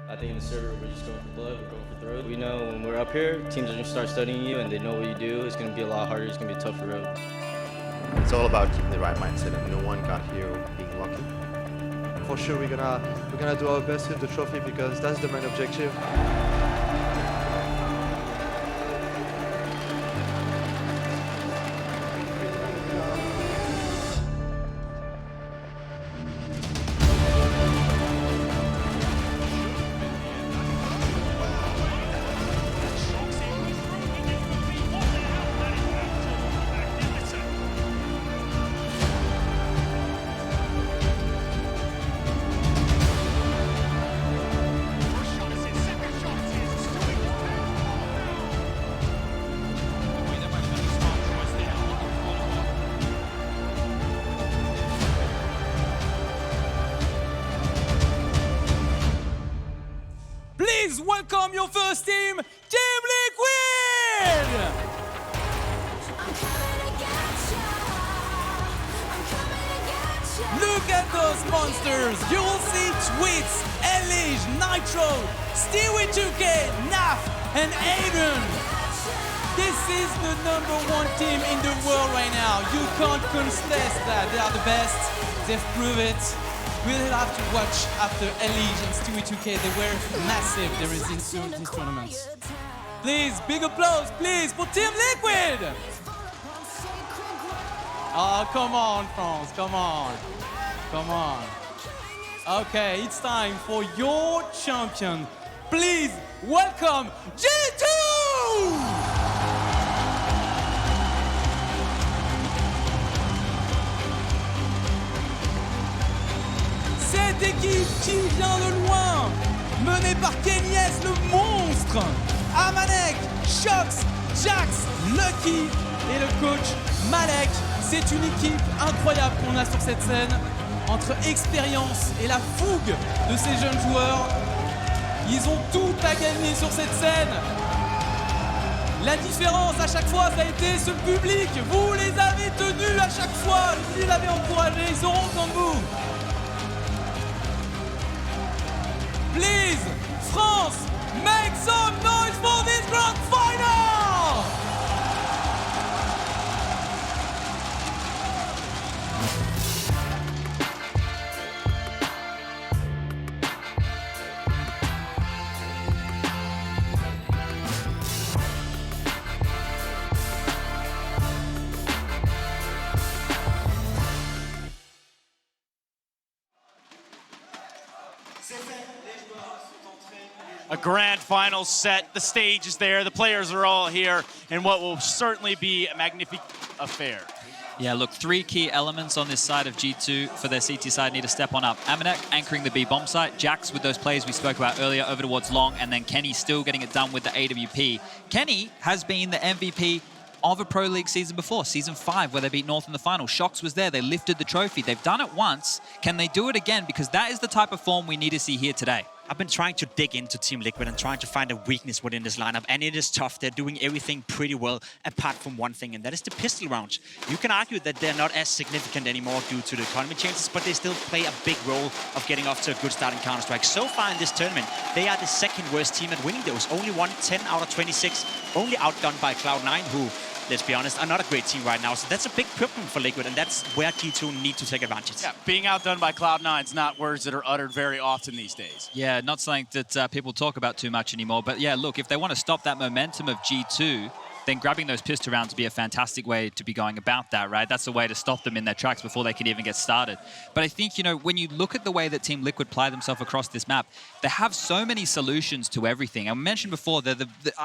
I think in the server, we're just going for blood, we're going for throat. We know when we're up here, teams are going to start studying you and they know what you do. It's going to be a lot harder, it's going to be a tougher road. It's all about keeping the right mindset, and no one got here being lucky. For sure, we're gonna do our best with the trophy because that's the main objective. Please welcome your first team, Team Liquid! Look at those monsters! You will see Twitz, Elige, Nitro, Stewie2K, Naf, and Aiden! This is the #1 team in the world right now. You can't contest that. They are the best. They've proved it. We'll have to watch after Elige and Stewie2K. They were massive there is in these tournaments. Please, big applause, please, for Team Liquid! Oh, come on, France, come on. Come on. Okay, it's time for your champion. Please welcome G2! Cette équipe qui vient de loin, menée par Kenyes le monstre, Amanek, Shox, Jax, Lucky et le coach Malek. C'est une équipe incroyable qu'on a sur cette scène, entre expérience et la fougue de ces jeunes joueurs. Ils ont tout à gagner sur cette scène. La différence à chaque fois, ça a été ce public. Vous les avez tenus à chaque fois, vous les avez encouragés, ils auront comme vous. Please, France, make some noise for this grand final! A grand final set. The stage is there. The players are all here in what will certainly be a magnificent affair. Yeah, look, 3 key elements on this side of G2 for their CT side need to step on up. Amanek anchoring the B bomb site, Jax with those plays we spoke about earlier over towards Long, and then Kenny still getting it done with the AWP. Kenny has been the MVP of a Pro League season before, Season 5, where they beat North in the final. Shox was there, they lifted the trophy. They've done it once. Can they do it again? Because that is the type of form we need to see here today. I've been trying to dig into Team Liquid and trying to find a weakness within this lineup, and it is tough. They're doing everything pretty well, apart from one thing, and that is the pistol rounds. You can argue that they're not as significant anymore due to the economy changes, but they still play a big role of getting off to a good start in Counter-Strike. So far in this tournament, they are the second worst team at winning those. Only won 10 out of 26, only outdone by Cloud9, who, let's be honest, are not a great team right now. So that's a big problem for Liquid, and that's where G2 need to take advantage. Yeah, being outdone by Cloud9 is not words that are uttered very often these days. Yeah, not something that people talk about too much anymore. But yeah, look, if they want to stop that momentum of G2, then grabbing those pistol rounds would be a fantastic way to be going about that, right? That's a way to stop them in their tracks before they can even get started. But I think, you know, when you look at the way that Team Liquid play themselves across this map, they have so many solutions to everything. I mentioned before, they're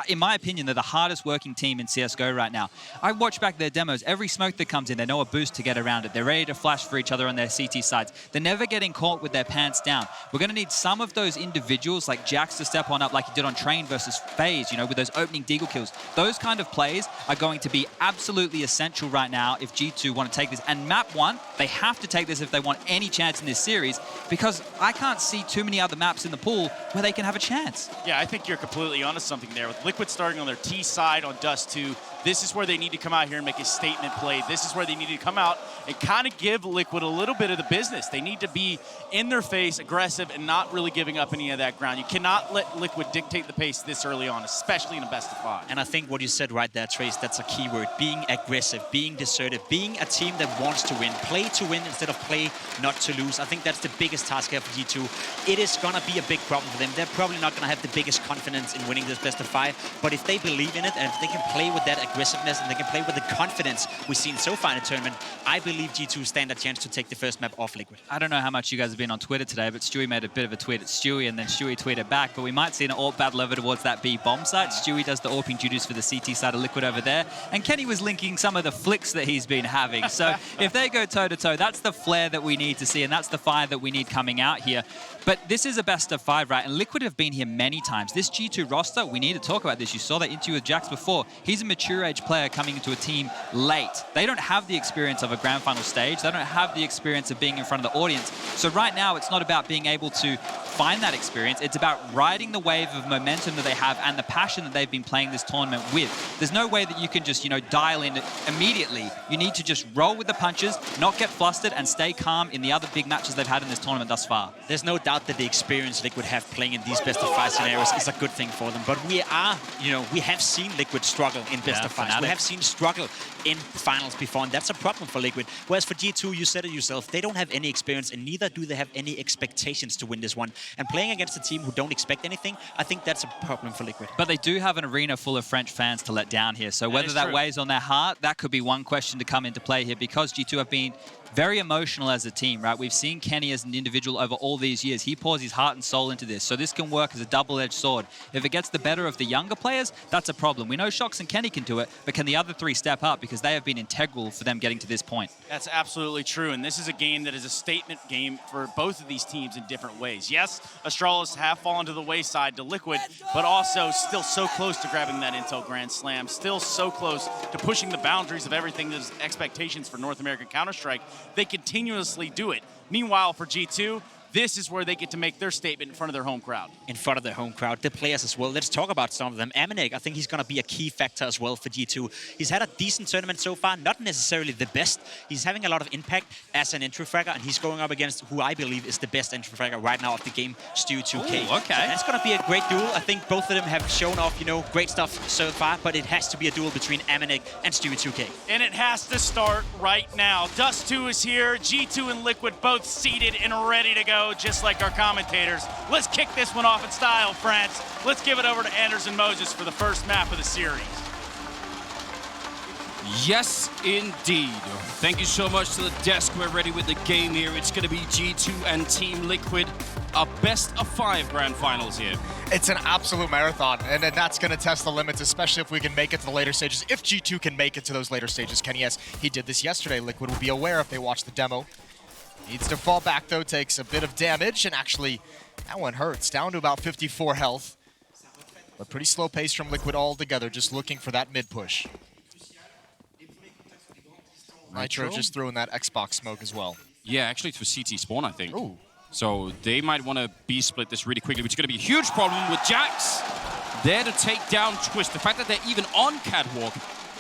in my opinion, they're the hardest working team in CSGO right now. I watch back their demos. Every smoke that comes in, they know a boost to get around it. They're ready to flash for each other on their CT sides. They're never getting caught with their pants down. We're going to need some of those individuals like Jax to step on up like he did on Train versus FaZe, you know, with those opening deagle kills. Those kind of plays are going to be absolutely essential right now if G2 want to take this. And map 1, they have to take this if they want any chance in this series, because I can't see too many other maps in the pool where they can have a chance. Yeah, I think you're completely onto something there. With Liquid starting on their T side on Dust 2, This is where they need to come out here and make a statement play. This is where they need to come out and kind of give Liquid a little bit of the business. They need to be in their face, aggressive, and not really giving up any of that ground. You cannot let Liquid dictate the pace this early on, especially in a best of 5. And I think what you said right there, Trace, that's a key word. Being aggressive, being assertive, being a team that wants to win. Play to win instead of play not to lose. I think that's the biggest task here for G2. It is going to be a big problem for them. They're probably not going to have the biggest confidence in winning this best of 5. But if they believe in it and if they can play with that aggressiveness and they can play with the confidence we've seen so far in the tournament, I believe G2 stand a chance to take the first map off Liquid. I don't know how much you guys have been on Twitter today, but Stewie made a bit of a tweet at Stewie, and then Stewie tweeted back. But we might see an AWP battle over towards that B bomb site. Stewie does the AWPing duties for the CT side of Liquid over there, and Kenny was linking some of the flicks that he's been having. So if they go toe-to-toe, that's the flair that we need to see, and that's the fire that we need coming out here. But this is a best of 5, right? And Liquid have been here many times. This G2 roster, we need to talk about this. You saw that interview with Jax before. He's a mature age player coming into a team late. They don't have the experience of a grand final stage. They don't have the experience of being in front of the audience. So right now, it's not about being able to find that experience. It's about riding the wave of momentum that they have and the passion that they've been playing this tournament with. There's no way that you can just, dial in immediately. You need to just roll with the punches, not get flustered, and stay calm in the other big matches they've had in this tournament thus far. There's no doubt that the experience Liquid have playing in these best of 5 scenarios is a good thing for them. But we have seen Liquid struggle in best of 5. We have seen struggle in finals before, and that's a problem for Liquid. Whereas for G2, you said it yourself, they don't have any experience, and neither do they have any expectations to win this one. And playing against a team who don't expect anything, I think that's a problem for Liquid. But they do have an arena full of French fans to let down here. So whether that weighs on their heart, that could be one question to come into play here, because G2 have been very emotional as a team, right? We've seen Kenny as an individual over all these years. He pours his heart and soul into this. So this can work as a double-edged sword. If it gets the better of the younger players, that's a problem. We know Shox and Kenny can do it, but can the other 3 step up? Because they have been integral for them getting to this point. That's absolutely true, and this is a game that is a statement game for both of these teams in different ways. Yes, Astralis have fallen to the wayside to Liquid, but also still so close to grabbing that Intel Grand Slam, still so close to pushing the boundaries of everything that's expectations for North American Counter-Strike. They continuously do it. Meanwhile, for G2, this is where they get to make their statement in front of their home crowd. In front of their home crowd, the players as well. Let's talk about some of them. Amanek, I think he's going to be a key factor as well for G2. He's had a decent tournament so far, not necessarily the best. He's having a lot of impact as an entry fragger, and he's going up against who I believe is the best entry fragger right now of the game, Stewie2k. Ooh, okay. So that's going to be a great duel. I think both of them have shown off, great stuff so far, but it has to be a duel between Amanek and Stewie2k. And it has to start right now. Dust2 is here. G2 and Liquid both seated and ready to go, just like our commentators. Let's kick this one off in style, France. Let's give it over to Anders and Moses for the first map of the series. Yes, indeed. Thank you so much to the desk. We're ready with the game here. It's going to be G2 and Team Liquid, a best of 5 grand finals here. It's an absolute marathon, and that's going to test the limits, especially if we can make it to the later stages. If G2 can make it to those later stages, Kenny, yes, he did this yesterday. Liquid will be aware if they watch the demo. Needs to fall back, though, takes a bit of damage, and actually, that one hurts. Down to about 54 health. But pretty slow pace from Liquid altogether, just looking for that mid push. Nitro just threw in that Xbox smoke as well. Yeah, actually it's for CT spawn, I think. Ooh. So they might want to B-split this really quickly, which is going to be a huge problem with Jax there to take down Twist. The fact that they're even on Catwalk,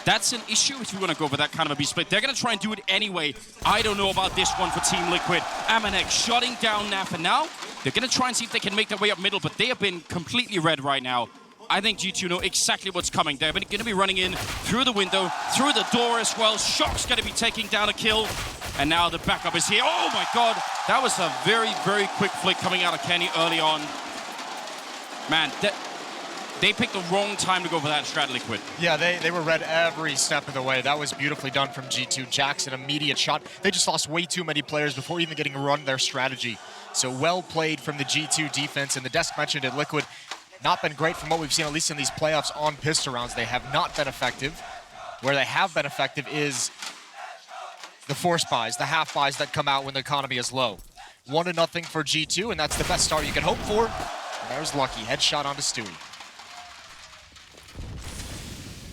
that's an issue if you want to go for that kind of a B-split. They're going to try and do it anyway. I don't know about this one for Team Liquid. Amanek shutting down Naf, and now they're going to try and see if they can make their way up middle, but they have been completely red right now. I think G2 know exactly what's coming. They're going to be running in through the window, through the door as well. Shock's going to be taking down a kill. And now the backup is here. Oh my God, that was a very, very quick flick coming out of Kenny early on. Man, they picked the wrong time to go for that strat, Liquid. Yeah, they were red every step of the way. That was beautifully done from G2. Jackson, immediate shot. They just lost way too many players before even getting run their strategy. So well played from the G2 defense. And the desk mentioned it, Liquid, not been great from what we've seen, at least in these playoffs on pistol rounds. They have not been effective. Where they have been effective is the force buys, the half buys that come out when the economy is low. 1-0 for G2, and that's the best start you can hope for. And there's Lucky, headshot onto Stewie.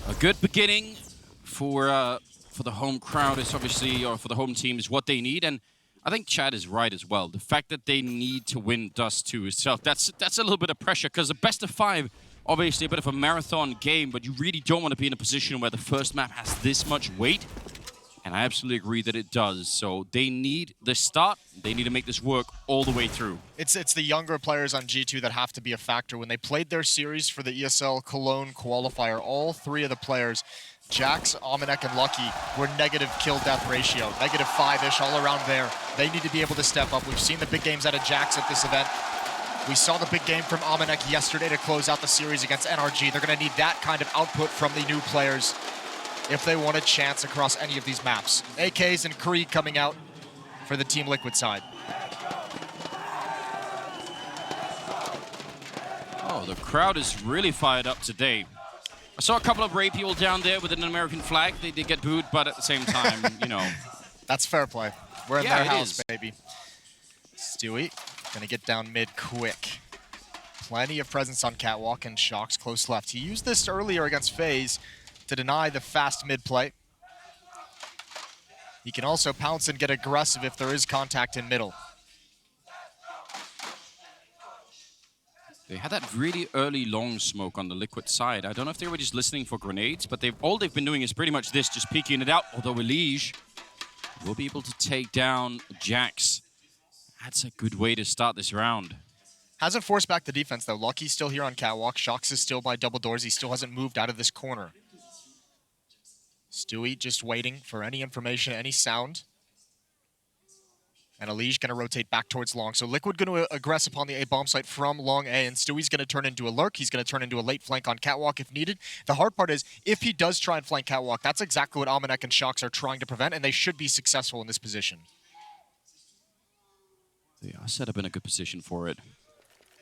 A good beginning for the home crowd is obviously, or for the home team, is what they need. And I think Chad is right as well. The fact that they need to win Dust2 itself, that's a little bit of pressure, because the best of 5 obviously a bit of a marathon game, but you really don't want to be in a position where the first map has this much weight. And I absolutely agree that it does. So they need the start. They need to make this work all the way through. It's the younger players on G2 that have to be a factor. When they played their series for the ESL Cologne qualifier, all three of the players, Jax, Amanek, and Lucky, were negative kill-death ratio, negative 5-ish, all around there. They need to be able to step up. We've seen the big games out of Jax at this event. We saw the big game from Amanek yesterday to close out the series against NRG. They're going to need that kind of output from the new players if they want a chance across any of these maps. AKs and Krieg coming out for the Team Liquid side. Oh, the crowd is really fired up today. I saw a couple of Ray people down there with an American flag. They did get booed, but at the same time, you know. That's fair play. We're in their house, is. baby. Stewie, gonna get down mid quick. Plenty of presence on Catwalk and Shox close left. He used this earlier against FaZe to deny the fast mid play. He can also pounce and get aggressive if there is contact in middle. They had that really early long smoke on the Liquid side. I don't know if they were just listening for grenades, but all they've been doing is pretty much this, just peeking it out. Although Elige will be able to take down Jax. That's a good way to start this round. Hasn't forced back the defense though. Lucky's still here on Catwalk. Shox is still by double doors. He still hasn't moved out of this corner. Stewie just waiting for any information, any sound. And Elige going to rotate back towards long. So Liquid going to aggress upon the A bomb site from long A, and Stewie's going to turn into a lurk. He's going to turn into a late flank on Catwalk if needed. The hard part is, if he does try and flank Catwalk, that's exactly what Amanek and Shox are trying to prevent, and they should be successful in this position. They are set up in a good position for it.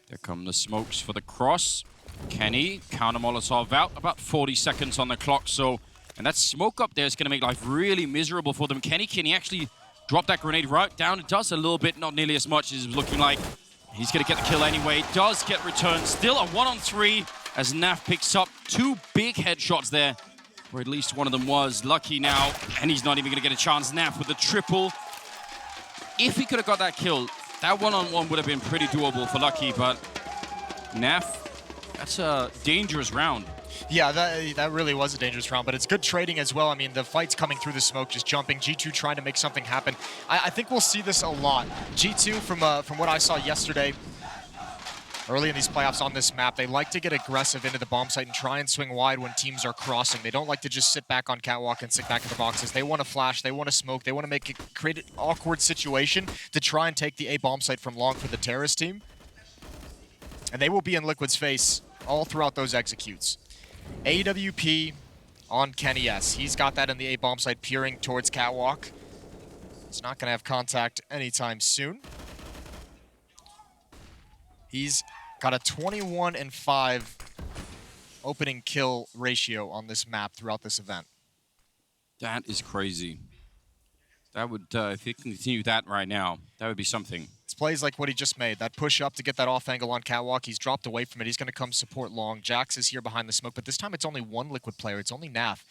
There come the smokes for the cross. Kenny, counter Molotov out, about 40 seconds on the clock, so... And that smoke up there is going to make life really miserable for them. Kenny actually dropped that grenade right down. It does a little bit, not nearly as much as it was looking like. He's going to get the kill anyway. Does get returned. Still a 1-on-3 as Naf picks up two big headshots there, or at least one of them was. Lucky now, and he's not even going to get a chance. Naf with the triple. If he could have got that kill, that one-on-one would have been pretty doable for Lucky, but Naf, that's a dangerous round. Yeah, that really was a dangerous round, but it's good trading as well. I mean, the fight's coming through the smoke, just jumping. G2 trying to make something happen. I think we'll see this a lot. G2, from what I saw yesterday, early in these playoffs on this map, they like to get aggressive into the bomb site and try and swing wide when teams are crossing. They don't like to just sit back on Catwalk and sit back in the boxes. They want to flash, they want to smoke, they want to create an awkward situation to try and take the A bomb site from long for the terrorist team. And they will be in Liquid's face all throughout those executes. AWP on Kenny S. He's got that in the A bomb site, peering towards Catwalk. He's not going to have contact anytime soon. He's got a 21-5 opening kill ratio on this map throughout this event. That is crazy. That would, if he can continue that right now, that would be something. It's plays like what he just made. That push up to get that off angle on Catwalk. He's dropped away from it. He's going to come support long. Jax is here behind the smoke, but this time it's only one Liquid player. It's only Naf.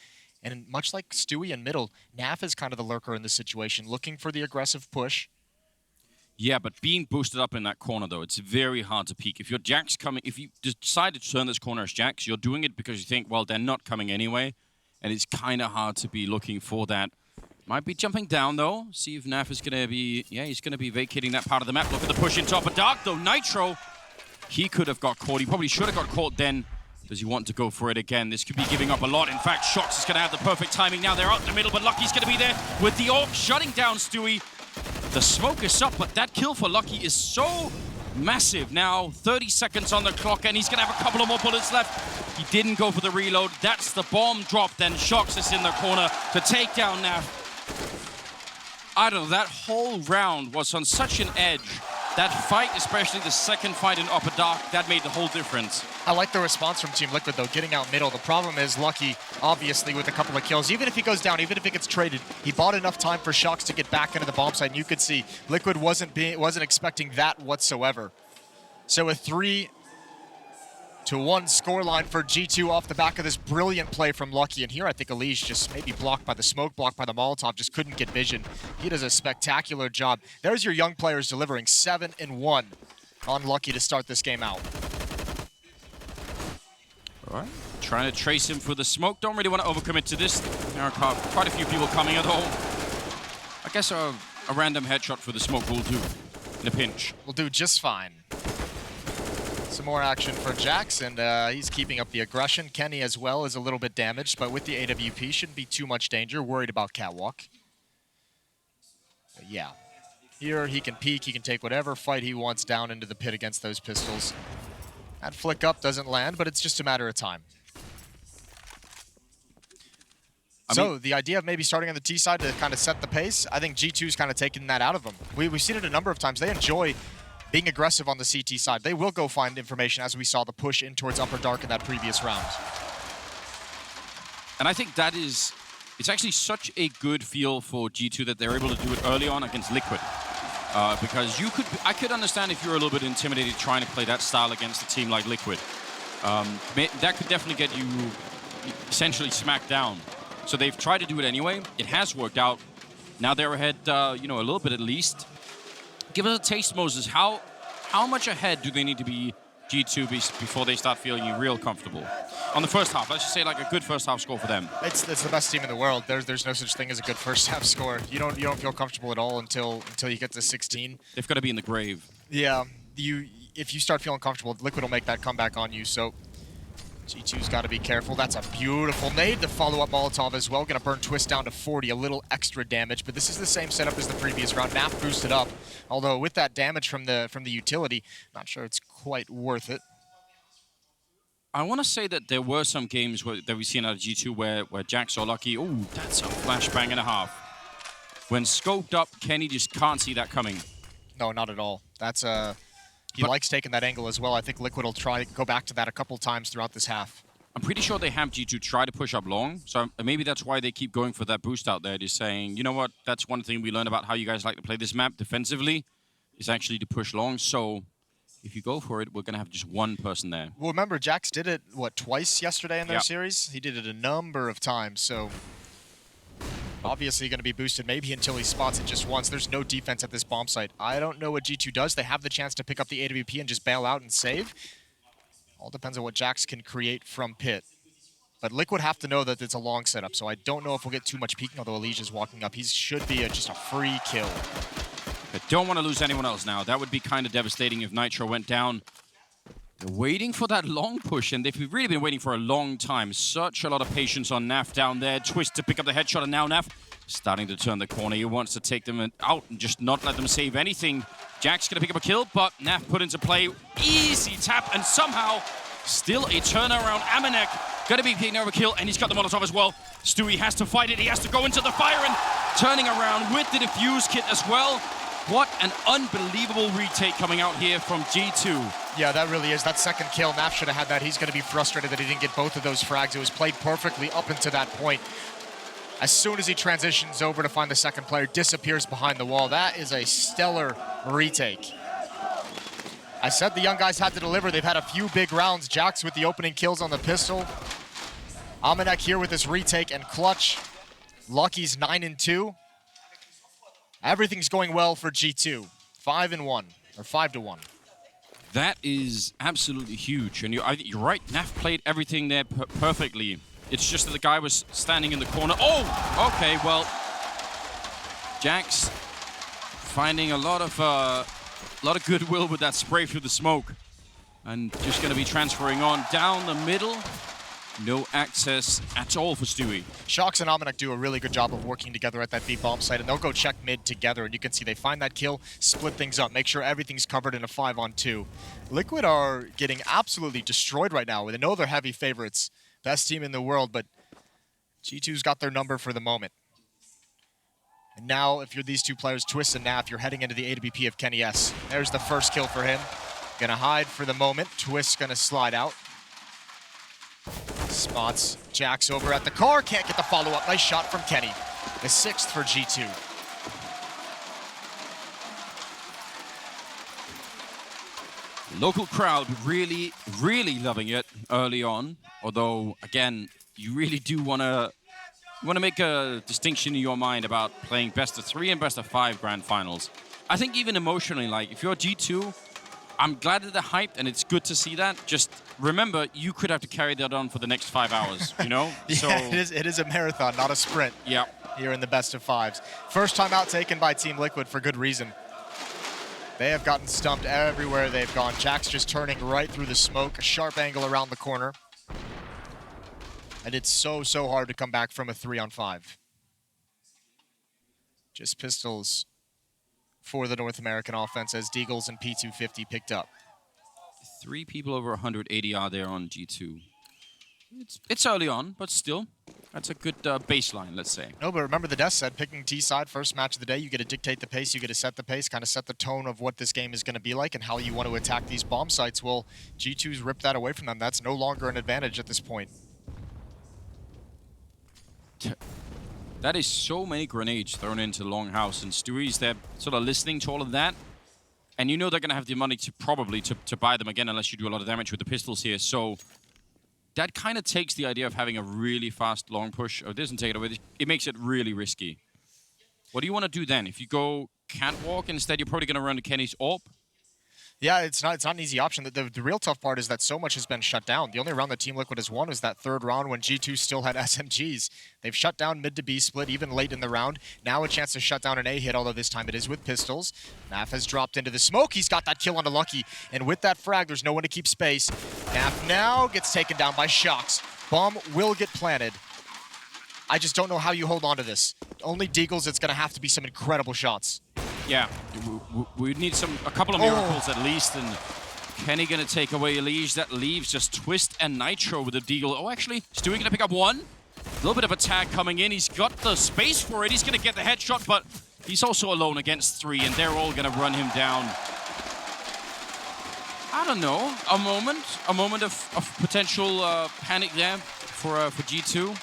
And much like Stewie in middle, Naf is kind of the lurker in this situation, looking for the aggressive push. Yeah, but being boosted up in that corner, though, it's very hard to peek. If you're Jax coming, if you decide to turn this corner as Jax, you're doing it because you think, well, they're not coming anyway. And it's kind of hard to be looking for that. Might be jumping down, though. See if Naf is going to be... Yeah, he's going to be vacating that part of the map. Look at the push in top of Dark, though. Nitro, he could have got caught. He probably should have got caught then. Does he want to go for it again? This could be giving up a lot. In fact, Shox is going to have the perfect timing now. They're out in the middle, but Lucky's going to be there with the AWP shutting down Stewie. The smoke is up, but that kill for Lucky is so massive. Now, 30 seconds on the clock, and he's going to have a couple of more bullets left. He didn't go for the reload. That's the bomb drop. Then Shox is in the corner to take down Naf. I don't know, that whole round was on such an edge. That fight, especially the second fight in Upper Dark, that made the whole difference. I like the response from Team Liquid, though, getting out middle. The problem is Lucky, obviously, with a couple of kills. Even if he goes down, even if he gets traded, he bought enough time for Shox to get back into the bomb site, and you could see Liquid wasn't expecting that whatsoever. So a 3-1 scoreline for G2 off the back of this brilliant play from Lucky. And here I think Elige just maybe blocked by the smoke, blocked by the Molotov, just couldn't get vision. He does a spectacular job. There's your young players delivering 7-1 on Lucky to start this game out. All right. Trying to trace him for the smoke. Don't really want to overcommit to this. There are quite a few people coming at all. I guess a random headshot for the smoke will do in a pinch. Will do just fine. Some more action for Jax, and he's keeping up the aggression. Kenny as well is a little bit damaged, but with the AWP, shouldn't be too much danger. Worried about Catwalk. But yeah. Here he can peek, he can take whatever fight he wants down into the pit against those pistols. That flick up doesn't land, but it's just a matter of time. So the idea of maybe starting on the T side to kind of set the pace, I think G2's kind of taken that out of them. We've seen it a number of times. They enjoy being aggressive on the CT side. They will go find information, as we saw the push in towards Upper Dark in that previous round. And I think that is, it's actually such a good feel for G2 that they're able to do it early on against Liquid. Because I could understand if you're a little bit intimidated trying to play that style against a team like Liquid. That could definitely get you essentially smacked down. So they've tried to do it anyway. It has worked out. Now they're ahead, you know, a little bit at least. Give us a taste, Moses. How much ahead do they need to be, G2, before they start feeling real comfortable? On the first half, let's just say like a good first half score for them. It's the best team in the world. There's no such thing as a good first half score. You don't feel comfortable at all until you get to 16. They've got to be in the grave. Yeah, if you start feeling comfortable, Liquid will make that comeback on you. So G2's got to be careful. That's a beautiful nade. The follow-up Molotov as well. Going to burn Twist down to 40, a little extra damage. But this is the same setup as the previous round. Naf boosted up, although with that damage from the utility, not sure it's quite worth it. I want to say that there were some games that we've seen out of G2 where Jax or Lucky, oh, that's a flashbang and a half. When scoped up, Kenny just can't see that coming. No, not at all. That's he likes taking that angle as well. I think Liquid will try to go back to that a couple times throughout this half. I'm pretty sure they have G2 try to push up long, so maybe that's why they keep going for that boost out there. Just saying, you know what, that's one thing we learned about how you guys like to play this map defensively, is actually to push long. So if you go for it, we're going to have just one person there. Well, remember, Jax did it, what, twice yesterday in their series? He did it a number of times, so obviously going to be boosted maybe until he spots it just once. There's no defense at this bomb site. I don't know what G2 does. They have the chance to pick up the AWP and just bail out and save. All depends on what Jax can create from pit. But Liquid have to know that it's a long setup, so I don't know if we'll get too much peeking, although Elijah's walking up. He should be just a free kill. I don't want to lose anyone else now. That would be kind of devastating if Nitro went down. They're waiting for that long push, and they've really been waiting for a long time. Such a lot of patience on Naf down there. Twist to pick up the headshot, and now Naf starting to turn the corner. He wants to take them out and just not let them save anything. Jack's going to pick up a kill, but Naf put into play. Easy tap, and somehow still a turnaround. Amanek going to be picking up a kill, and he's got the Molotov as well. Stewie has to fight it. He has to go into the fire, and turning around with the defuse kit as well. What an unbelievable retake coming out here from G2. Yeah, that really is. That second kill, Naf should have had that. He's going to be frustrated that he didn't get both of those frags. It was played perfectly up until that point. As soon as he transitions over to find the second player, disappears behind the wall. That is a stellar retake. I said the young guys had to deliver. They've had a few big rounds. Jax with the opening kills on the pistol. Amanek here with this retake and clutch. Lucky's 9-2. Everything's going well for G2. 5-1, or 5-1. That is absolutely huge. And you're right, Naf played everything there perfectly. It's just that the guy was standing in the corner. Oh, okay, well, Jax finding a lot of goodwill with that spray through the smoke. And just going to be transferring on down the middle. No access at all for Stewie. Shox and Amanek do a really good job of working together at that B bomb site, and they'll go check mid together, and you can see they find that kill, split things up, make sure everything's covered in a 5-on-2. Liquid are getting absolutely destroyed right now. They know they're heavy favorites. Best team in the world, but G2's got their number for the moment. And now, if you're these two players, Twist and Naf, you're heading into the AWP of Kenny S. There's the first kill for him. Gonna hide for the moment. Twist's gonna slide out. Spots Jax over at the car, can't get the follow-up. Nice shot from Kenny. The 6th for G2. Local crowd really, really loving it early on. Although, again, you really do want to make a distinction in your mind about playing best of 3 and best of 5 grand finals. I think even emotionally, like if you're G2, I'm glad that they're hyped, and it's good to see that. Just remember, you could have to carry that on for the next 5 hours, you know? Yeah, it is a marathon, not a sprint. Yeah. Here in the best of fives. First time out taken by Team Liquid for good reason. They have gotten stumped everywhere they've gone. Jax just turning right through the smoke, a sharp angle around the corner. And it's so hard to come back from a 3-on-5. Just pistols for the North American offense as Deagles and P250 picked up. 3 people over 180 are there on G2. It's early on, but still, that's a good baseline, let's say. No, but remember the desk said, picking T-side first match of the day, you get to dictate the pace, you get to set the pace, kind of set the tone of what this game is going to be like and how you want to attack these bomb sites. Well, G2's ripped that away from them. That's no longer an advantage at this point. That is so many grenades thrown into Longhouse, and Stewie's there sort of listening to all of that. And you know they're going to have the money to probably to buy them again unless you do a lot of damage with the pistols here. So that kind of takes the idea of having a really fast long push. Or it doesn't take it away. It makes it really risky. What do you want to do then? If you go catwalk instead, you're probably going to run to Kenny's AWP. Yeah, it's not an easy option. The real tough part is that so much has been shut down. The only round that Team Liquid has won was that third round when G2 still had SMGs. They've shut down mid to B split even late in the round. Now a chance to shut down an A hit, although this time it is with pistols. Naf has dropped into the smoke. He's got that kill onto Lucky. And with that frag, there's no one to keep space. Naf now gets taken down by Shox. Bomb will get planted. I just don't know how you hold on to this. Only Deagles, it's going to have to be some incredible shots. Yeah, we need a couple of miracles at least, and Kenny gonna take away Elige. That leaves just Twist and Nitro with a Deagle. Oh, actually, Stewie gonna pick up one. A little bit of a tag coming in. He's got the space for it. He's gonna get the headshot, but he's also alone against 3, and they're all gonna run him down. I don't know, a moment of potential panic there for G2.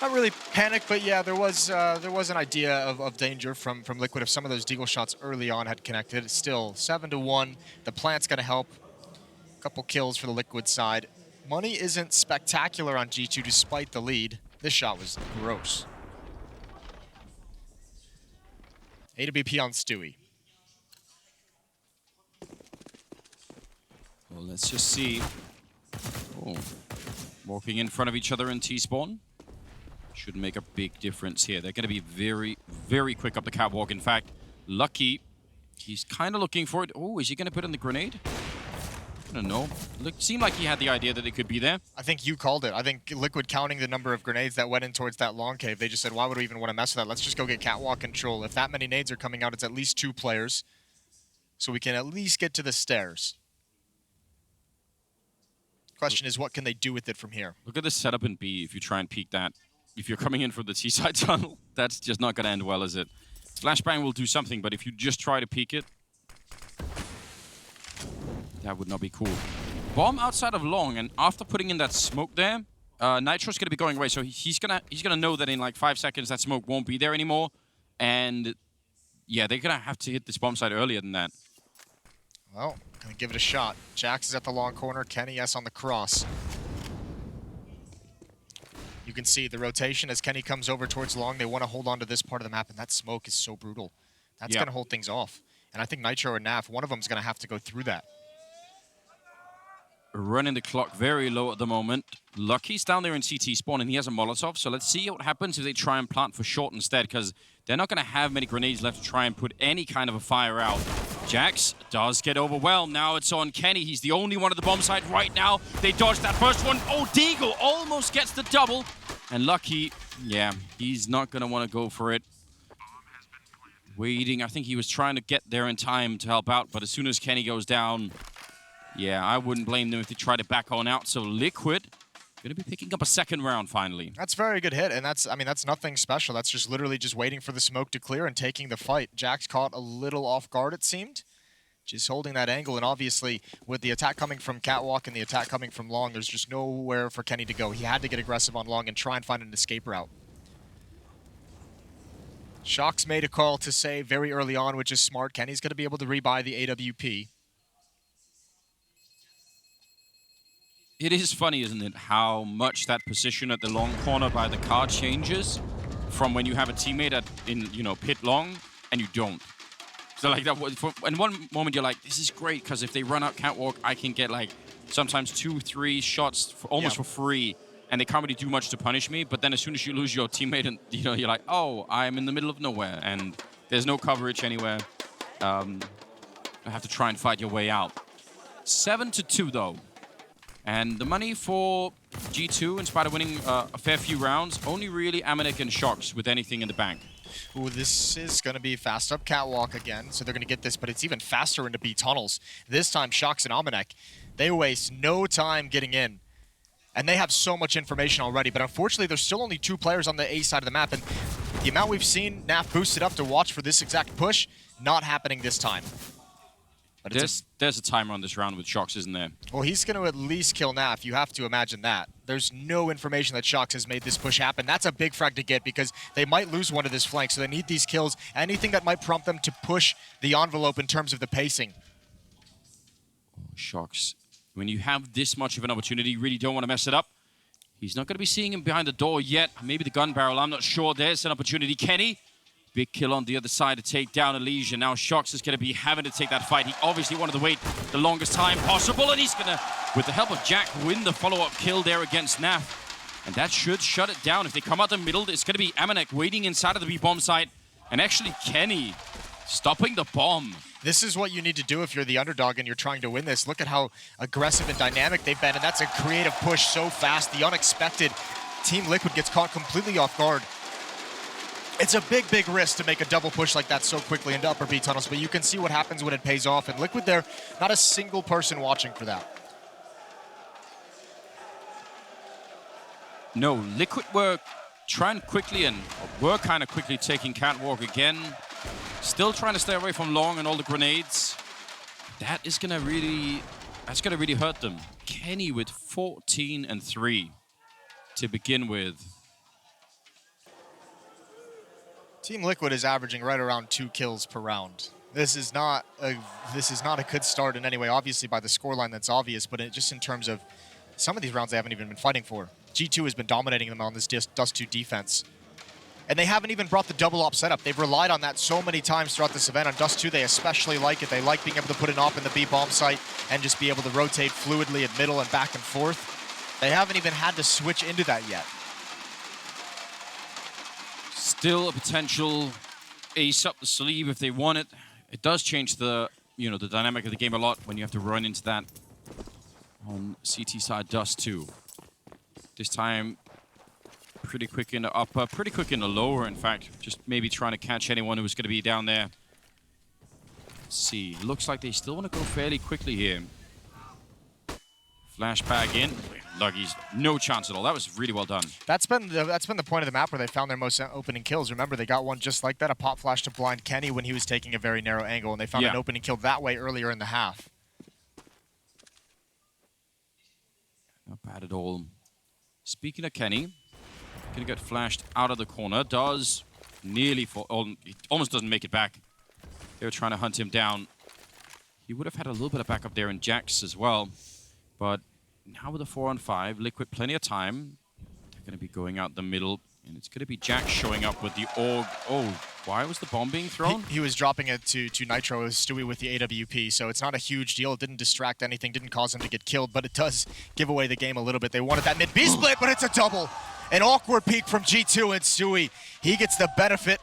Not really panic, but yeah, there was an idea of danger from Liquid if some of those Deagle shots early on had connected. Still, 7-1. The plant's gonna help. A couple kills for the Liquid side. Money isn't spectacular on G2 despite the lead. This shot was gross. AWP on Stewie. Well, let's just see. Oh, walking in front of each other in T-spawn. Should make a big difference here. They're going to be very, very quick up the catwalk. In fact, Lucky, he's kind of looking for it. Oh, is he going to put in the grenade? I don't know. Seemed like he had the idea that it could be there. I think you called it. I think Liquid counting the number of grenades that went in towards that long cave, they just said, why would we even want to mess with that? Let's just go get catwalk control. If that many nades are coming out, it's at least 2 players. So we can at least get to the stairs. Question is, what can they do with it from here? Look at the setup in B if you try and peek that. If you're coming in from the T-side tunnel, that's just not going to end well, is it? Flashbang will do something, but if you just try to peek it, that would not be cool. Bomb outside of long, and after putting in that smoke there, Nitro's going to be going away, so he's gonna know that in like 5 seconds that smoke won't be there anymore, and yeah, they're going to have to hit this bomb site earlier than that. Well, gonna give it a shot. Jax is at the long corner, Kenny S on the cross. You can see the rotation as Kenny comes over towards long. They want to hold on to this part of the map, and that smoke is so brutal. That's going to hold things off. And I think Nitro or Naf, one of them is going to have to go through that. Running the clock very low at the moment. Lucky's down there in CT spawn, and he has a Molotov. So let's see what happens if they try and plant for short instead, because they're not going to have many grenades left to try and put any kind of a fire out. Jax does get overwhelmed. Now it's on Kenny. He's the only one at the bomb site right now. They dodged that first one. Oh, Deagle almost gets the double. And Lucky, yeah, he's not going to want to go for it. Waiting. I think he was trying to get there in time to help out, but as soon as Kenny goes down, yeah, I wouldn't blame them if they try to back on out. So Liquid going to be picking up a second round finally. That's a very good hit, and that's nothing special. That's just literally just waiting for the smoke to clear and taking the fight. Jax caught a little off guard, it seemed. Just holding that angle, and obviously with the attack coming from catwalk and the attack coming from long, there's just nowhere for Kenny to go. He had to get aggressive on long and try and find an escape route. Shox made a call to say very early on, which is smart. Kenny's going to be able to rebuy the AWP. It is funny, isn't it, how much that position at the long corner by the car changes from when you have a teammate in pit long and you don't. So like that, in one moment you're like, this is great because if they run out catwalk, I can get like sometimes 2-3 shots almost for free, and they can't really do much to punish me. But then as soon as you lose your teammate, and you're like, oh, I'm in the middle of nowhere and there's no coverage anywhere. I have to try and fight your way out. 7-2 though, and the money for G2, in spite of winning a fair few rounds, only really Amanek and Shox with anything in the bank. Ooh, this is going to be fast up catwalk again, so they're going to get this, but it's even faster into B tunnels. This time, Shox and Amanek, they waste no time getting in. And they have so much information already, but unfortunately, there's still only 2 players on the A side of the map, and the amount we've seen Naf boosted up to watch for this exact push, not happening this time. But there's a timer on this round with Shox, isn't there? Well, he's going to at least kill Naf. You have to imagine that. There's no information that Shox has made this push happen. That's a big frag to get because they might lose one of this flank, so they need these kills. Anything that might prompt them to push the envelope in terms of the pacing. Shox, when you have this much of an opportunity, you really don't want to mess it up. He's not going to be seeing him behind the door yet. Maybe the gun barrel, I'm not sure. There's an opportunity. Kenny, big kill on the other side to take down Elysian. Now Shox is going to be having to take that fight. He obviously wanted to wait the longest time possible, and he's going to, with the help of Jack, win the follow-up kill there against Naf. And that should shut it down. If they come out the middle, it's going to be Amanek waiting inside of the B-bomb site, and actually Kenny stopping the bomb. This is what you need to do if you're the underdog and you're trying to win this. Look at how aggressive and dynamic they've been, and that's a creative push so fast. The unexpected. Team Liquid gets caught completely off guard. It's a big, big risk to make a double push like that so quickly into upper B tunnels, but you can see what happens when it pays off. And Liquid there, not a single person watching for that. No, Liquid were trying quickly and were kind of quickly taking catwalk again. Still trying to stay away from long and all the grenades. That's gonna really hurt them. Kenny with 14-3 to begin with. Team Liquid is averaging right around 2 kills per round. This is not a good start in any way. Obviously by the scoreline that's obvious, but just in terms of some of these rounds they haven't even been fighting for. G2 has been dominating them on this Dust 2 defense. And they haven't even brought the double op setup. They've relied on that so many times throughout this event. On Dust 2, they especially like it. They like being able to put an op in the B bomb site and just be able to rotate fluidly at middle and back and forth. They haven't even had to switch into that yet. Still a potential ace up the sleeve if they want it. It does change the the dynamic of the game a lot when you have to run into that on CT side Dust 2. This time pretty quick in the upper, pretty quick in the lower, in fact. Just maybe trying to catch anyone who's going to be down there. Let's see. Looks like they still want to go fairly quickly here. Flashback in. Luggies, no chance at all. That was really well done. That's been the point of the map where they found their most opening kills. Remember, they got one just like that, a pop flash to blind Kenny when he was taking a very narrow angle, and they found an opening kill that way earlier in the half. Not bad at all. Speaking of Kenny, gonna get flashed out of the corner. Does nearly fall. He almost doesn't make it back. They were trying to hunt him down. He would have had a little bit of backup there in Jax as well, but now with a 4-on-5, Liquid plenty of time. They're going to be going out the middle, and it's going to be Jax showing up with the AUG. Oh, why was the bomb being thrown? He was dropping it to Nitro. It was Stewie with the AWP, so it's not a huge deal. It didn't distract anything, didn't cause him to get killed, but it does give away the game a little bit. They wanted that mid-B split, but it's a double. An awkward peek from G2, and Stewie, he gets the benefit.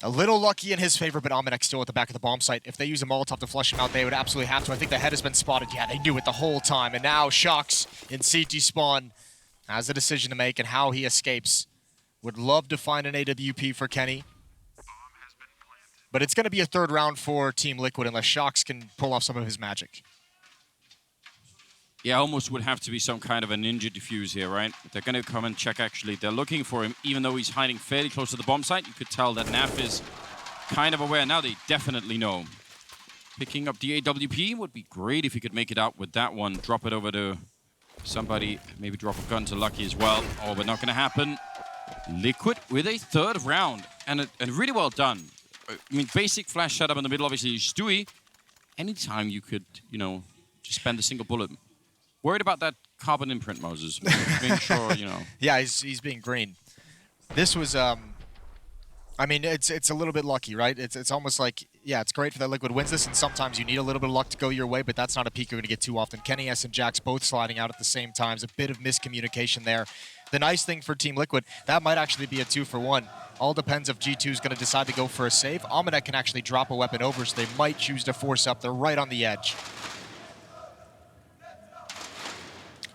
A little lucky in his favor, but Amanek still at the back of the bomb site. If they use a Molotov to flush him out, they would absolutely have to. I think the head has been spotted. Yeah, they knew it the whole time. And now Shox in CT spawn has a decision to make and how he escapes. Would love to find an AWP for Kenny. But it's going to be a third round for Team Liquid unless Shox can pull off some of his magic. Yeah, almost would have to be some kind of a ninja defuse here, right? They're going to come and check, actually. They're looking for him, even though he's hiding fairly close to the bomb site. You could tell that Naf is kind of aware. Now they definitely know. Picking up the AWP would be great if he could make it out with that one. Drop it over to somebody. Maybe drop a gun to Lucky as well. Oh, but not going to happen. Liquid with a third round. And really well done. I mean, basic flash setup in the middle, obviously, Stewie. Anytime you could, just spend a single bullet. Worried about that carbon imprint, Moses. Making sure, Yeah, he's being green. This was a I mean, it's a little bit lucky, right? It's almost like, yeah, it's great for that Liquid wins this, and sometimes you need a little bit of luck to go your way, but that's not a peak you're going to get too often. kennyS and Jax both sliding out at the same time. A bit of miscommunication there. The nice thing for Team Liquid, that might actually be a 2-for-1. All depends if G2 is going to decide to go for a save. Amanek can actually drop a weapon over, so they might choose to force up. They're right on the edge.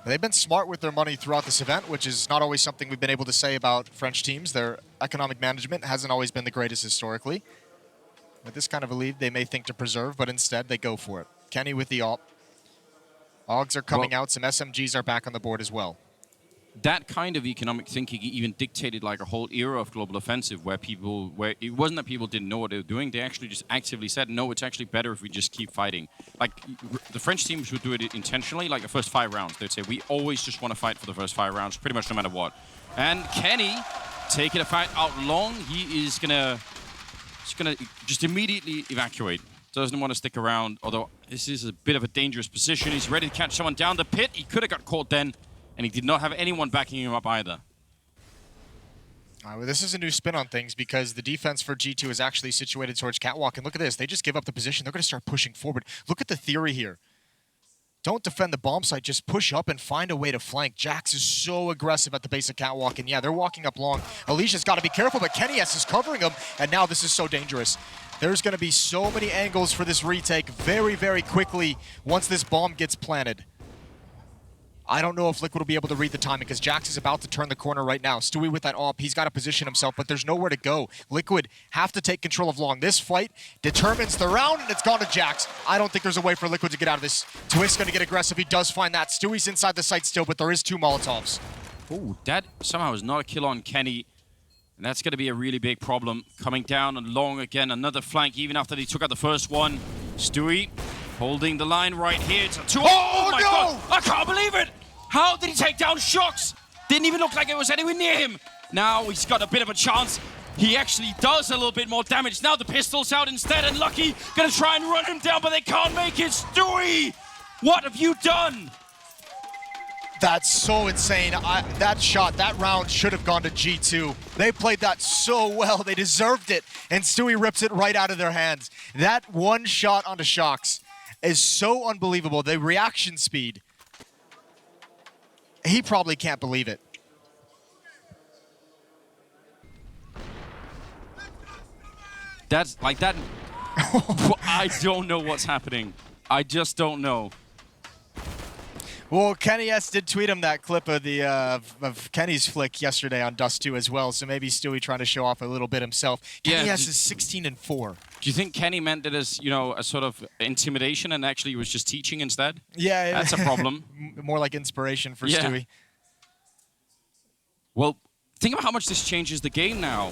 They've been smart with their money throughout this event, which is not always something we've been able to say about French teams. Their economic management hasn't always been the greatest historically. With this kind of a lead, they may think to preserve, but instead they go for it. Kenny with the AWP. Augs are coming out. Some SMGs are back on the board as well. That kind of economic thinking even dictated like a whole era of global offensive where it wasn't that people didn't know what they were doing. They actually just actively said, no, it's actually better if we just keep fighting. Like the French teams would do it intentionally, like the first 5 rounds. They'd say, we always just want to fight for the first 5 rounds, pretty much no matter what. And Kenny taking a fight out long, he is gonna just immediately evacuate. Doesn't want to stick around, although this is a bit of a dangerous position. He's ready to catch someone down the pit. He could have got caught then. And he did not have anyone backing him up either. Well, this is a new spin on things because the defense for G2 is actually situated towards Catwalk. And look at this. They just give up the position. They're going to start pushing forward. Look at the theory here. Don't defend the bomb site. Just push up and find a way to flank. Jax is so aggressive at the base of Catwalk. And yeah, they're walking up long. Alicia's got to be careful, but kennyS is covering him. And now this is so dangerous. There's going to be so many angles for this retake very, very quickly once this bomb gets planted. I don't know if Liquid will be able to read the timing because Jax is about to turn the corner right now. Stewie with that AWP, he's got to position himself, but there's nowhere to go. Liquid have to take control of long. This fight determines the round, and it's gone to Jax. I don't think there's a way for Liquid to get out of this. Twist's going to get aggressive. He does find that. Stewie's inside the site still, but there is 2 Molotovs. Oh, that somehow is not a kill on Kenny. And that's going to be a really big problem. Coming down and long again, another flank, even after they took out the first one. Stewie holding the line right here. It's a 2. Oh my God! I can't believe it! How did he take down Shox? Didn't even look like it was anywhere near him. Now he's got a bit of a chance. He actually does a little bit more damage. Now the pistol's out instead, and Lucky gonna try and run him down, but they can't make it. Stewie, what have you done? That's so insane. That shot, that round should have gone to G2. They played that so well. They deserved it. And Stewie rips it right out of their hands. That one shot onto Shox is so unbelievable. The reaction speed. He probably can't believe it. That's like that. I don't know what's happening. I just don't know. Well, kennyS did tweet him that clip of the of Kenny's flick yesterday on Dust 2 as well, so maybe Stewie trying to show off a little bit himself. kennyS is 16-4. Do you think Kenny meant it as, you know, a sort of intimidation and actually was just teaching instead? Yeah. That's a problem. More like inspiration for Stewie. Well, think about how much this changes the game now.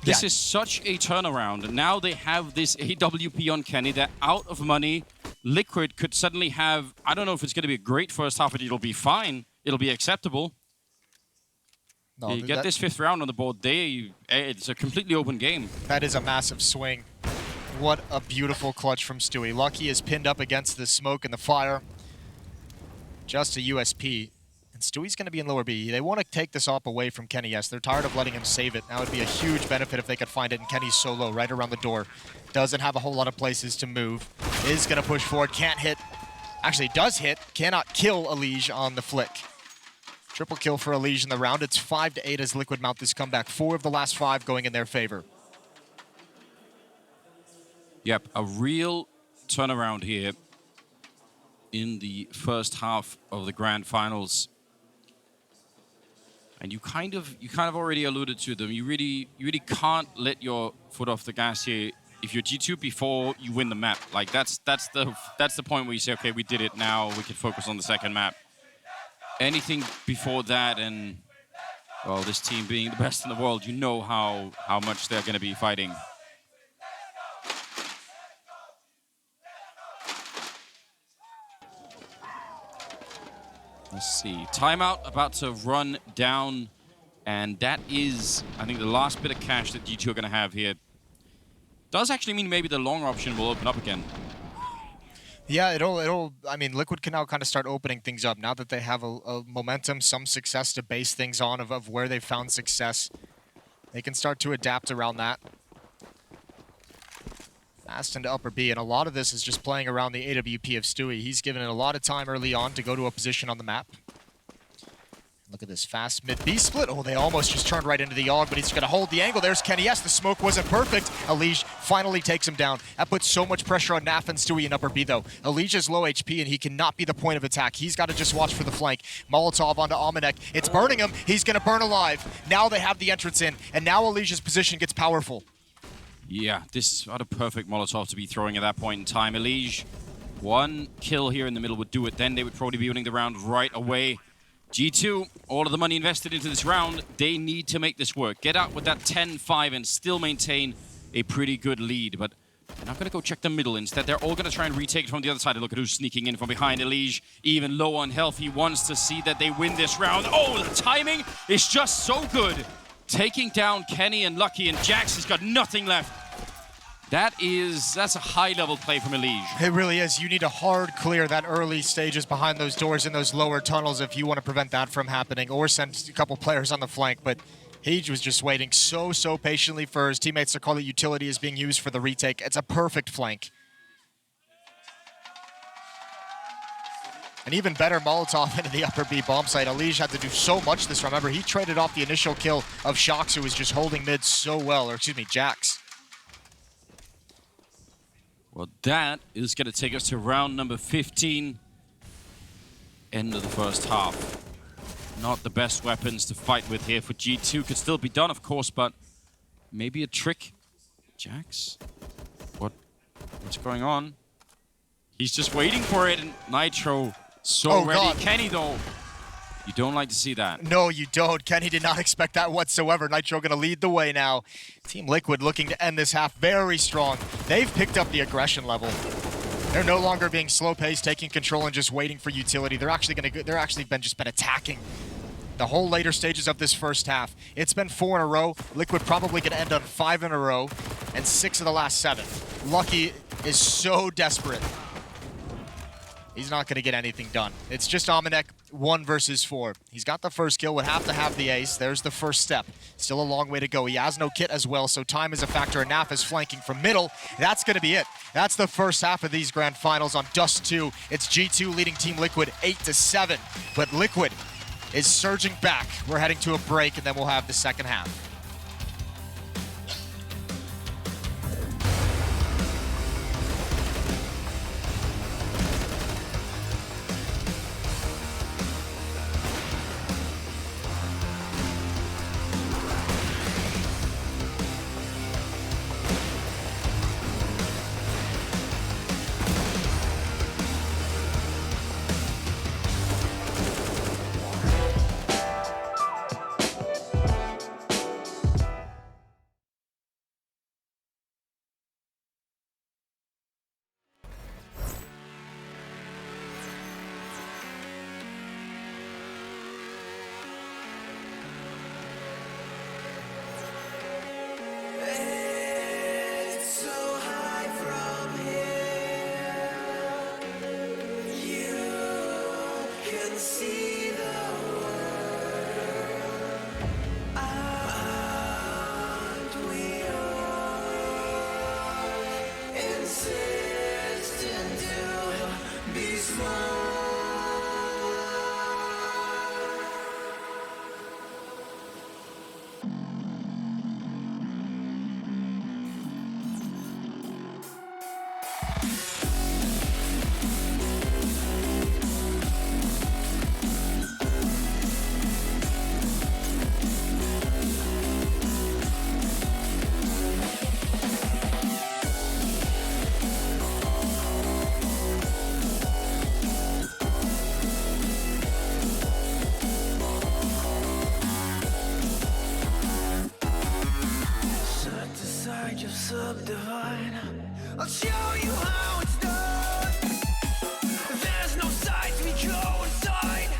This is such a turnaround. Now they have this AWP on Kenny. They're out of money. Liquid could suddenly have, I don't know if it's going to be a great first half, but it'll be fine. It'll be acceptable. No, you get this 5th round on the board, it's a completely open game. That is a massive swing. What a beautiful clutch from Stewie. Lucky is pinned up against the smoke and the fire. Just a USP. And Stewie's going to be in lower B. They want to take this op away from kennyS. They're tired of letting him save it. Now would be a huge benefit if they could find it, and Kenny's so low, right around the door. Doesn't have a whole lot of places to move. Is going to push forward, can't hit. Actually does hit, cannot kill Elige on the flick. Triple kill for Elige in the round. It's 5-8 as Liquid mount this comeback. 4 of the last 5 going in their favor. Yep, a real turnaround here in the first half of the grand finals. And you kind of already alluded to them. You really can't let your foot off the gas here. If you're G2 before you win the map, like that's the point where you say, okay, we did it. Now we can focus on the second map. Anything before that, and well, this team being the best in the world, you know how much they're going to be fighting. Let's see. Timeout about to run down, and that is, I think, the last bit of cash that G2 are going to have here. Does actually mean maybe the long option will open up again. Yeah, I mean, Liquid can now kind of start opening things up now that they have a momentum, some success to base things on of where they've found success. They can start to adapt around that. Fast into upper B, and a lot of this is just playing around the AWP of Stewie. He's given it a lot of time early on to go to a position on the map. Look at this fast mid-B split. Oh, they almost just turned right into the AUG, but he's going to hold the angle. There's Kenny S. The smoke wasn't perfect. Elige finally takes him down. That puts so much pressure on Naf and Stewie in upper B, though. Elige is low HP, and he cannot be the point of attack. He's got to just watch for the flank. Molotov onto Amanek. It's burning him. He's going to burn alive. Now they have the entrance in, and now Elige's position gets powerful. Yeah, this is not a perfect Molotov to be throwing at that point in time. Elige, one kill here in the middle would do it. Then they would probably be winning the round right away. G2, all of the money invested into this round, they need to make this work. Get out with that 10-5 and still maintain a pretty good lead. But they're not going to go check the middle. Instead, they're all going to try and retake it from the other side. And look at who's sneaking in from behind. Elige, even low on health. He wants to see that they win this round. Oh, the timing is just so good. Taking down Kenny and Lucky, and Jax has got nothing left. That's a high-level play from Elige. It really is. You need to hard clear that early stages behind those doors in those lower tunnels if you want to prevent that from happening, or send a couple players on the flank. But he was just waiting so patiently for his teammates to call it utility is being used for the retake. It's a perfect flank. An even better Molotov into the upper B bomb site. Elige had to do so much this round. Remember, he traded off the initial kill of Shox, who was just holding mid so well, or excuse me, Jax. Well, that is going to take us to round number 15. End of the first half. Not the best weapons to fight with here for G2. Could still be done, of course, but maybe a trick. Jax? What's going on? He's just waiting for it, and Nitro so ready. God. Kenny, though, you don't like to see that. No, you don't. Kenny did not expect that whatsoever. Nitro going to lead the way now. Team Liquid looking to end this half very strong. They've picked up the aggression level. They're no longer being slow-paced, taking control and just waiting for utility. They're actually been attacking the whole later stages of this first half. It's been 4 in a row. Liquid probably going to end on 5 in a row, and 6 of the last 7. Lucky is so desperate. He's not going to get anything done. It's just Amanek 1 versus 4. He's got the first kill, would have to have the ace. There's the first step. Still a long way to go. He has no kit as well, so time is a factor. And Naf is flanking from middle. That's going to be it. That's the first half of these grand finals on Dust 2. It's G2 leading Team Liquid 8-7. But Liquid is surging back. We're heading to a break, and then we'll have the second half. I'll show you how it's done. There's no sight we go inside.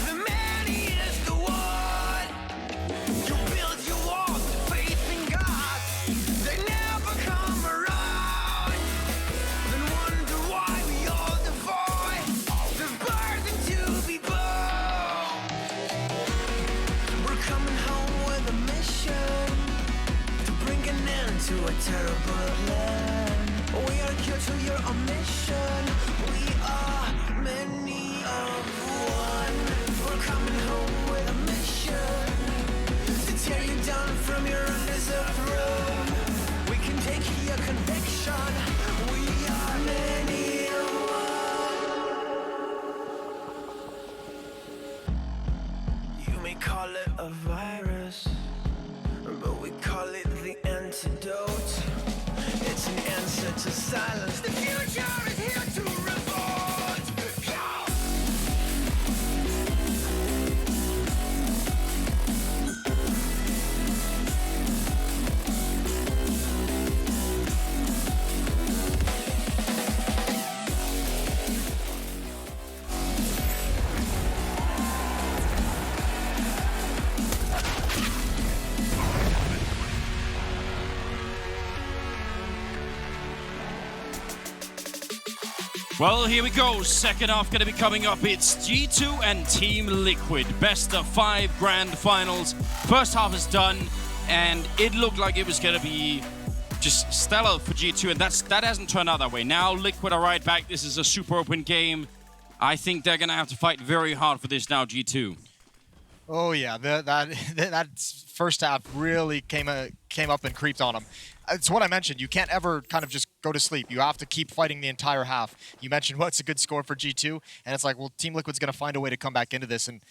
The man is the one. You build your walls with faith in God. They never come around. Then wonder why we all devoid the burden to be born. We're coming home with a mission. silence. The future is here to revolt. Well, here we go. Second half going to be coming up. It's G2 and Team Liquid. Best of 5 grand finals. First half is done, and it looked like it was going to be just stellar for G2, and that hasn't turned out that way. Now Liquid are right back. This is a super open game. I think they're going to have to fight very hard for this now, G2. Oh yeah, that first half really came up and creeped on them. It's what I mentioned. You can't ever kind of just go to sleep. You have to keep fighting the entire half. You mentioned what's a good score for G2, and it's like, well, Team Liquid's going to find a way to come back into this, and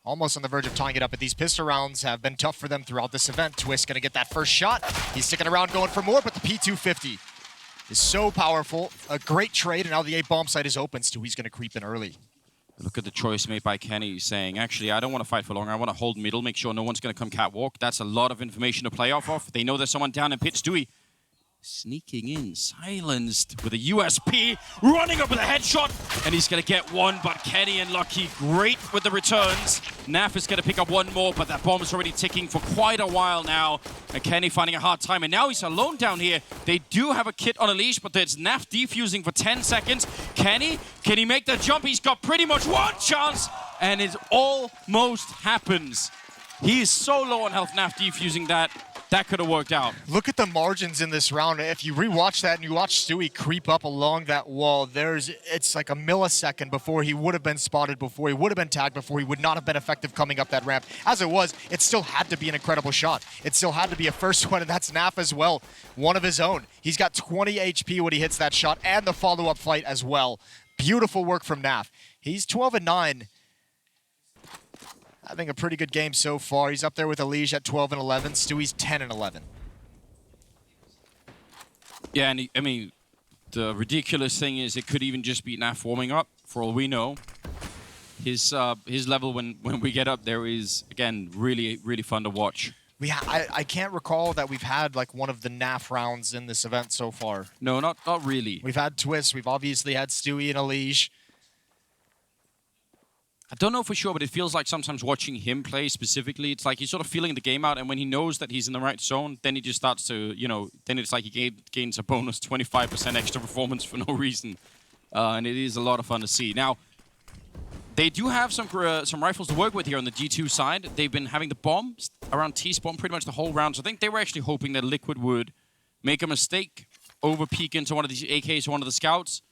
almost on the verge of tying it up. But these pistol rounds have been tough for them throughout this event. Twist going to get that first shot. He's sticking around going for more, but the P250 is so powerful. A great trade, and now the A bomb site is open. Stewie's going to creep in early. Look at the choice made by Kenny, saying, actually, I don't want to fight for long. I want to hold middle, make sure no one's going to come catwalk. That's a lot of information to play off of. They know there's someone down in pit. Stewie sneaking in, silenced with a USP, running up with a headshot, and he's going to get one, but Kenny and Lucky, great with the returns. Naf is going to pick up one more, but that bomb is already ticking for quite a while now, and Kenny finding a hard time, and now he's alone down here. They do have a kit on a leash, but there's Naf defusing for 10 seconds. Kenny, can he make the jump? He's got pretty much one chance, and it almost happens. He is so low on health, Naf defusing that. That could have worked out. Look at the margins in this round. If you rewatch that and you watch Stewie creep up along that wall, it's like a millisecond before he would have been spotted, before he would have been tagged, before he would not have been effective coming up that ramp. As it was, it still had to be an incredible shot. It still had to be a first one, and that's Naf as well. One of his own. He's got 20 HP when he hits that shot, and the follow-up fight as well. Beautiful work from Naf. He's 12-9. Having a pretty good game so far. He's up there with Elige at 12-11. Stewie's 10-11. Yeah, and I mean, the ridiculous thing is it could even just be Naf warming up, for all we know. His level when we get up there is, again, really, really fun to watch. I can't recall that we've had like one of the Naf rounds in this event so far. No, not really. We've had Twist. We've obviously had Stewie and Elige. I don't know for sure, but it feels like sometimes watching him play specifically, it's like he's sort of feeling the game out, and when he knows that he's in the right zone, then he just starts to, then it's like he gains a bonus 25% extra performance for no reason. And it is a lot of fun to see. Now, they do have some rifles to work with here on the G2 side. They've been having the bombs around T-spawn pretty much the whole round, so I think they were actually hoping that Liquid would make a mistake, over-peek into one of these AKs or one of the scouts,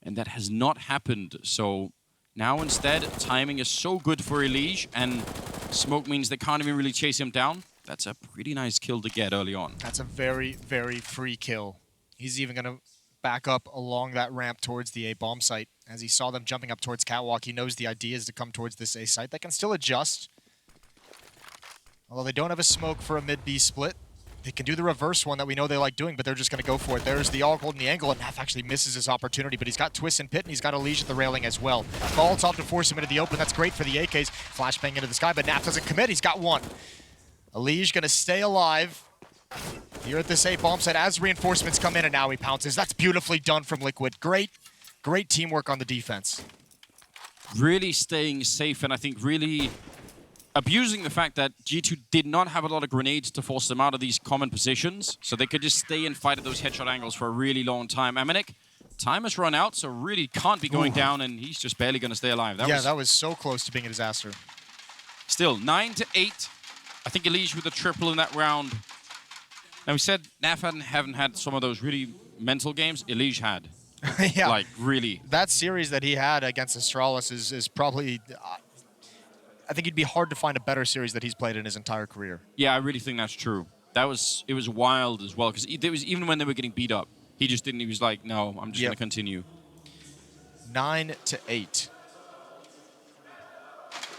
and that has not happened, so... Now, instead, timing is so good for Elige, and smoke means they can't even really chase him down. That's a pretty nice kill to get early on. That's a very, very free kill. He's even going to back up along that ramp towards the A bomb site. As he saw them jumping up towards Catwalk, he knows the idea is to come towards this A site. They can still adjust. Although they don't have a smoke for a mid-B split. They can do the reverse one that we know they like doing, but they're just going to go for it. There's the all holding the angle, and Naf actually misses his opportunity, but he's got Twist and Pit, and he's got Elige at the railing as well. Molotov to force him into the open. That's great for the AKs. Flashbang into the sky, but Naf doesn't commit. He's got one. Elige going to stay alive here at this A bomb site as reinforcements come in, and now he pounces. That's beautifully done from Liquid. Great teamwork on the defense. Really staying safe, and I think really abusing the fact that G2 did not have a lot of grenades to force them out of these common positions, so they could just stay and fight at those headshot angles for a really long time. Amanek, time has run out, so really can't be going down, and he's just barely going to stay alive. That was so close to being a disaster. Still, 9-8. I think Elige with a triple in that round. Now, we said Naf haven't had some of those really mental games. Elige had. Yeah. Like, really. That series that he had against Astralis is probably... I think it'd be hard to find a better series that he's played in his entire career. Yeah, I really think that's true. It was wild as well, because it was even when they were getting beat up, he just didn't. He was like, no, I'm just going to continue. 9-8.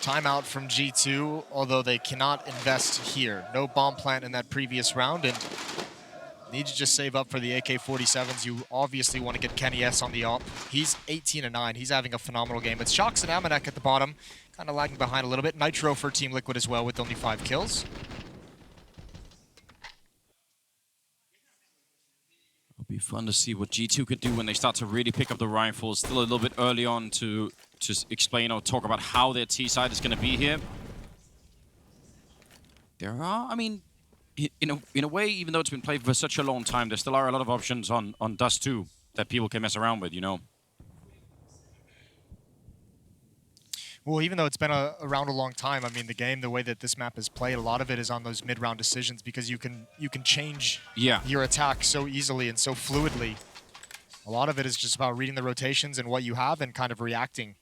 Timeout from G2, although they cannot invest here. No bomb plant in that previous round, and Need to just save up for the AK-47s. You obviously want to get Kenny S on the op. He's 18-9. He's having a phenomenal game. It's Shox and Amanek at the bottom, kind of lagging behind a little bit. Nitro for Team Liquid as well with only 5 kills. It'll be fun to see what G2 could do when they start to really pick up the rifles. Still a little bit early on to explain or talk about how their T side is going to be here. There are, I mean, in a way, even though it's been played for such a long time, there still are a lot of options on Dust 2 that people can mess around with, you know. Well, even though it's been around a long time, I mean, the game, the way that this map is played, a lot of it is on those mid-round decisions because you can change your attack so easily and so fluidly. A lot of it is just about reading the rotations and what you have and kind of reacting.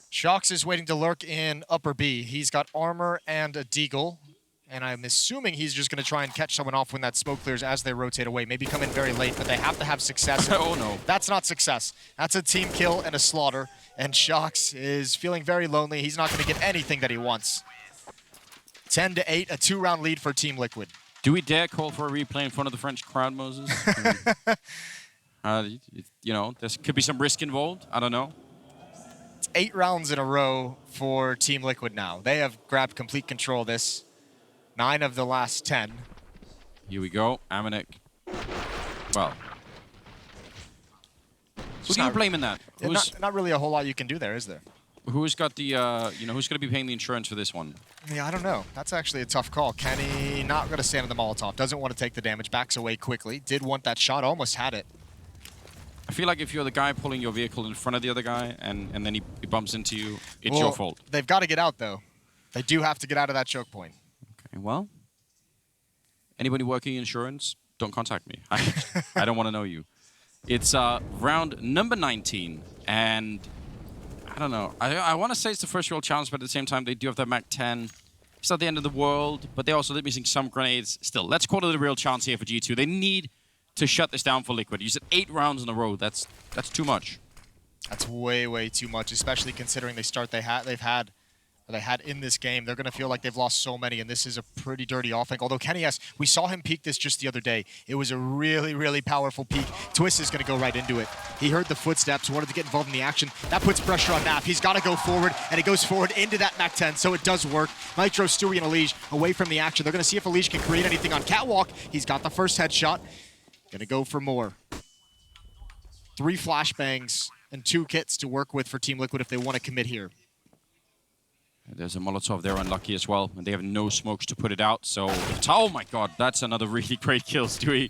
Shox is waiting to lurk in upper B. He's got armor and a deagle, and I'm assuming he's just going to try and catch someone off when that smoke clears as they rotate away. Maybe come in very late, but they have to have success. Oh, no. That's not success. That's a team kill and a slaughter, and Shox is feeling very lonely. He's not going to get anything that he wants. 10-8, a 2-round lead for Team Liquid. Do we dare call for a replay in front of the French crowd, Moses? You know, there could be some risk involved. I don't know. 8 rounds in a row for Team Liquid now. They have grabbed complete control of this. 9 of the last 10. Here we go. Amanek. Well. Who do you blame in that? Not really a whole lot you can do there, is there? Who's got the, you know, who's going to be paying the insurance for this one? Yeah, I don't know. That's actually a tough call. Kenny not going to stand on the Molotov. Doesn't want to take the damage. Backs away quickly. Did want that shot. Almost had it. I feel like if you're the guy pulling your vehicle in front of the other guy and then he bumps into you, it's your fault. They've got to get out, though. They do have to get out of that choke point. Okay, well, anybody working in insurance, don't contact me. I don't want to know you. It's round number 19, and I don't know. I want to say it's the first real challenge, but at the same time, they do have that MAC-10. It's not the end of the world, but they're also missing some grenades. Still, let's call it a real chance here for G2. They need to shut this down for Liquid. You said 8 rounds in a row. That's too much. That's way too much, especially considering they had in this game. They're going to feel like they've lost so many, and this is a pretty dirty offense. Although Kenny S, we saw him peek this just the other day. It was a really powerful peek. Twist is going to go right into it. He heard the footsteps, wanted to get involved in the action. That puts pressure on Naf. He's got to go forward, and it goes forward into that MAC-10, so it does work. Nitro, Stewie, and Elige away from the action. They're going to see if Elige can create anything on Catwalk. He's got the first headshot. Going to go for more. 3 flashbangs and 2 kits to work with for Team Liquid if they want to commit here. There's a Molotov there, unlucky as well, and they have no smokes to put it out, so... Oh my god, that's another really great kill, Stewie.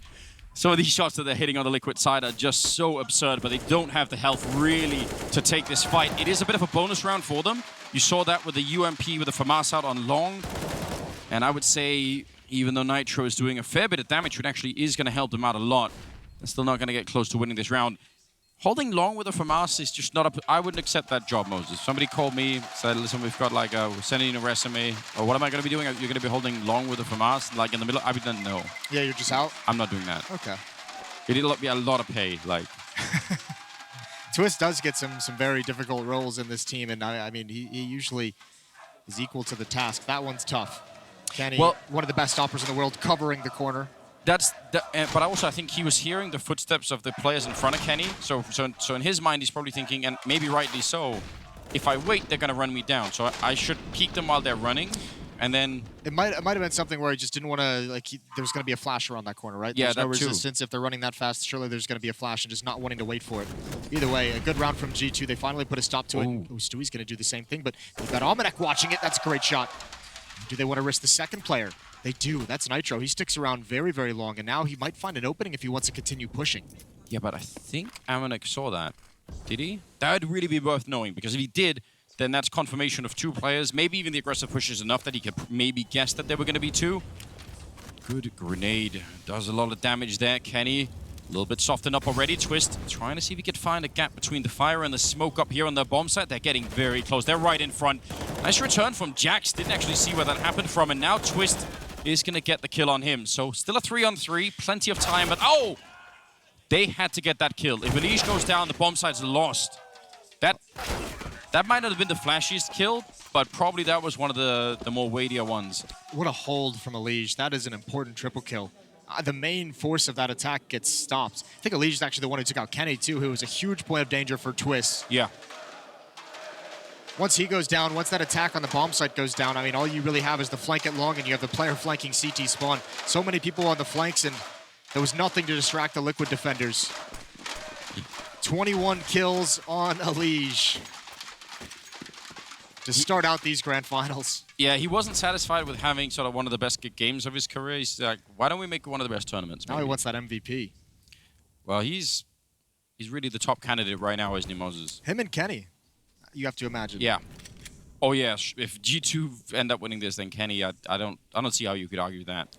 Some of these shots that they're hitting on the Liquid side are just so absurd, but they don't have the health really to take this fight. It is a bit of a bonus round for them. You saw that with the UMP with the FAMAS out on long, and I would say, even though Nitro is doing a fair bit of damage, it actually is going to help them out a lot. They're still not going to get close to winning this round. Holding long with a FAMAS is just not I wouldn't accept that job, Moses. Somebody called me, said, listen, we've got like we're sending in a resume. Or what am I going to be doing? You're going to be holding long with a FAMAS, like in the middle? I didn't know. Yeah, you're just out? I'm not doing that. Okay. It'll be a lot of pay, like. Twist does get some very difficult roles in this team, and I mean, he usually is equal to the task. That one's tough. Kenny, one of the best stoppers in the world, covering the corner. But also I think he was hearing the footsteps of the players in front of Kenny. So in his mind, he's probably thinking, and maybe rightly so, if I wait, they're going to run me down. So I should peek them while they're running, and then... It might have been something where he just didn't want to, like, there was going to be a flash around that corner, right? Yeah, there's no that too. resistance. If they're running that fast, surely there's going to be a flash and just not wanting to wait for it. Either way, a good round from G2. They finally put a stop to it. Oh, Stewie's going to do the same thing, but they've got Amanek watching it. That's a great shot. Do they want to risk the second player? They do. That's Nitro. He sticks around very long, and now he might find an opening if he wants to continue pushing. Yeah, but I think Amanek saw that. Did he? That would really be worth knowing, because if he did, then that's confirmation of 2 players. Maybe even the aggressive push is enough that he could maybe guess that there were going to be 2. Good grenade. Does a lot of damage there. Kenny, a little bit softened up already. Twist trying to see if he could find a gap between the fire and the smoke up here on the bomb site. They're getting very close. They're right in front. Nice return from Jax. Didn't actually see where that happened from, and now Twist is going to get the kill on him. So still a 3-on-3, plenty of time, but oh! They had to get that kill. If Elige goes down, the bomb site's lost. That might not have been the flashiest kill, but probably that was one of the more weightier ones. What a hold from Elige. That is an important triple kill. the main force of that attack gets stopped. I think Elige is actually the one who took out Kenny too, who was a huge point of danger for Twist. Yeah. Once he goes down, once that attack on the bomb site goes down, I mean, all you really have is the flank at long, and you have the player flanking CT spawn. So many people on the flanks, and there was nothing to distract the Liquid defenders. 21 kills on Elige to start out these grand finals. Yeah, he wasn't satisfied with having sort of one of the best games of his career. He's like, why don't we make one of the best tournaments? Now he wants that MVP. Well, he's really the top candidate right now, isn't he, Moses? Him and Kenny, you have to imagine. Yeah. Oh yeah. If G2 end up winning this, then Kenny, I don't see how you could argue that.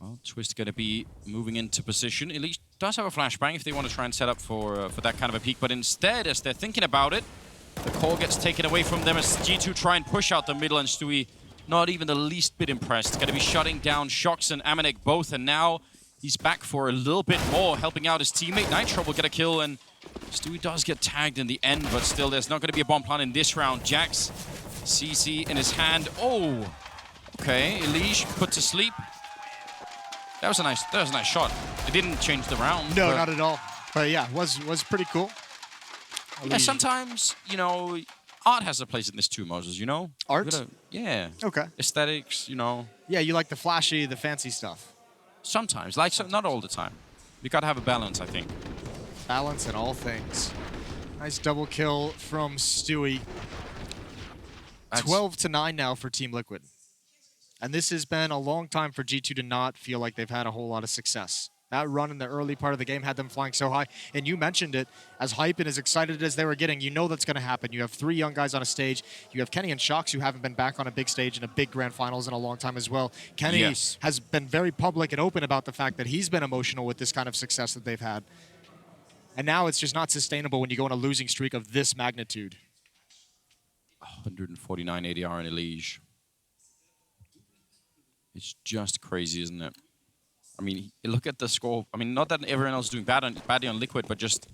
Well, Twist going to be moving into position. Elige does have a flashbang if they want to try and set up for that kind of a peak, but instead, as they're thinking about it, the call gets taken away from them as G2 try and push out the middle, and Stewie not even the least bit impressed. Going to be shutting down Shox and Amanek both, and now he's back for a little bit more, helping out his teammate. Nitro will get a kill, and Stewie does get tagged in the end, but still, there's not going to be a bomb plant in this round. Jax, CC in his hand. Oh, okay. Elige put to sleep. That was a nice shot. It didn't change the round. No, not at all. But yeah, was pretty cool. Yeah, sometimes, you know, art has a place in this too, Moses, you know? Art? Yeah. Okay. Aesthetics, you know. Yeah, you like the flashy, the fancy stuff. Sometimes, like, not all the time. You gotta have a balance, I think. Balance in all things. Nice double kill from Stewie. 12-9 now for Team Liquid. And this has been a long time for G2 to not feel like they've had a whole lot of success. That run in the early part of the game had them flying so high. And you mentioned it, as hype and as excited as they were getting, you know that's going to happen. You have 3 young guys on a stage. You have Kenny and Shox, who haven't been back on a big stage in a big grand finals in a long time as well. Kenny has been very public and open about the fact that he's been emotional with this kind of success that they've had. And now it's just not sustainable when you go on a losing streak of this magnitude. 149 ADR in Elige. It's just crazy, isn't it? I mean, look at the score. I mean, not that everyone else is doing badly on Liquid, but just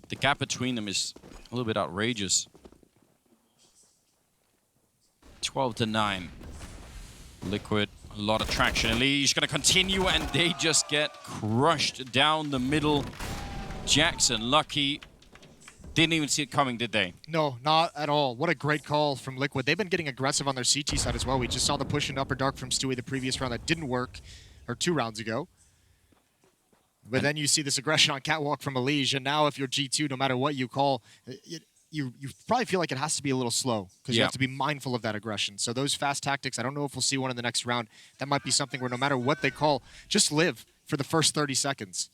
the gap between them is a little bit outrageous. 12-9. Liquid, a lot of traction. Elige going to continue, and they just get crushed down the middle. Jackson, Lucky, didn't even see it coming, did they? No, not at all. What a great call from Liquid. They've been getting aggressive on their CT side as well. We just saw the push in Upper Dark from Stewie the previous round that didn't work, or 2 rounds ago. But then you see this aggression on Catwalk from Elige, and now if you're G2, no matter what you call, you probably feel like it has to be a little slow, because you have to be mindful of that aggression. So those fast tactics, I don't know if we'll see one in the next round. That might be something where no matter what they call, just live for the first 30 seconds.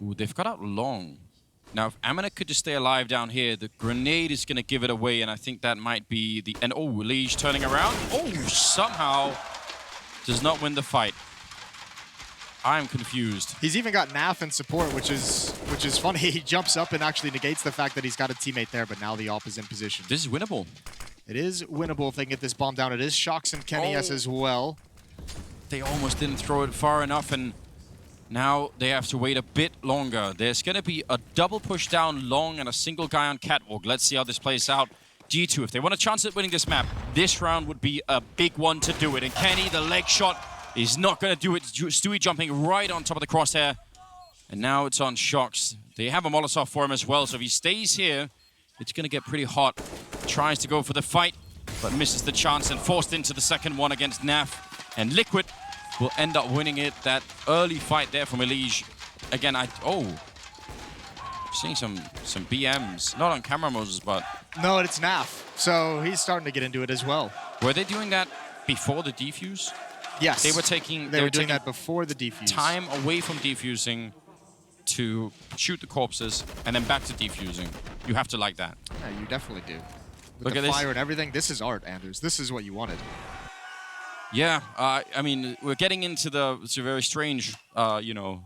Ooh, they've got out long. Now, if Amanek could just stay alive down here, the grenade is going to give it away, and I think that might be the... And, oh, Elige turning around. Oh, somehow does not win the fight. I'm confused. He's even got Naf in support, which is funny. He jumps up and actually negates the fact that he's got a teammate there, but now the op is in position. This is winnable. It is winnable if they can get this bomb down. It is Shox and Kenny as well. They almost didn't throw it far enough, and now they have to wait a bit longer. There's going to be a double push down long and a single guy on Catwalk. Let's see how this plays out. G2, if they want a chance at winning this map, this round would be a big one to do it. And Kenny, the leg shot, is not going to do it. Stewie jumping right on top of the crosshair. And now it's on Shox. They have a Molotov for him as well, so if he stays here, it's going to get pretty hot. Tries to go for the fight, but misses the chance and forced into the second one against Naf. And Liquid will end up winning it. That early fight there from Elige. Again, seeing some BMs. Not on camera, Moses, but... No, it's Naf. So he's starting to get into it as well. Were they doing that before the defuse? Yes. They were taking... They were doing that before the defuse. Time away from defusing to shoot the corpses and then back to defusing. You have to like that. Yeah, you definitely do. With Look the at fire this. and everything, this is art, Anders. This is what you wanted. Yeah, I mean, we're getting into the very strange, you know,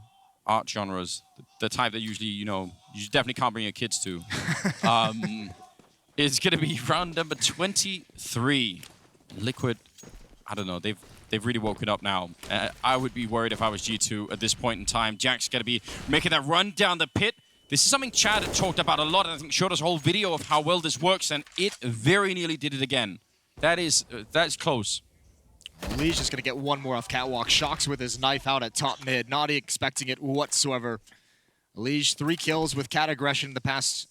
art genres. The type that usually, you know, you definitely can't bring your kids to. It's going to be round number 23. Liquid, I don't know, they've really woken up now. I would be worried if I was G2 at this point in time. Jack's going to be making that run down the pit. This is something Chad had talked about a lot, and I think showed us a whole video of how well this works, and it very nearly did it again. That's close. Lee's just going to get one more off Catwalk. Shocks with his knife out at top mid. Not expecting it whatsoever. Lige 3 kills with Cat aggression in the past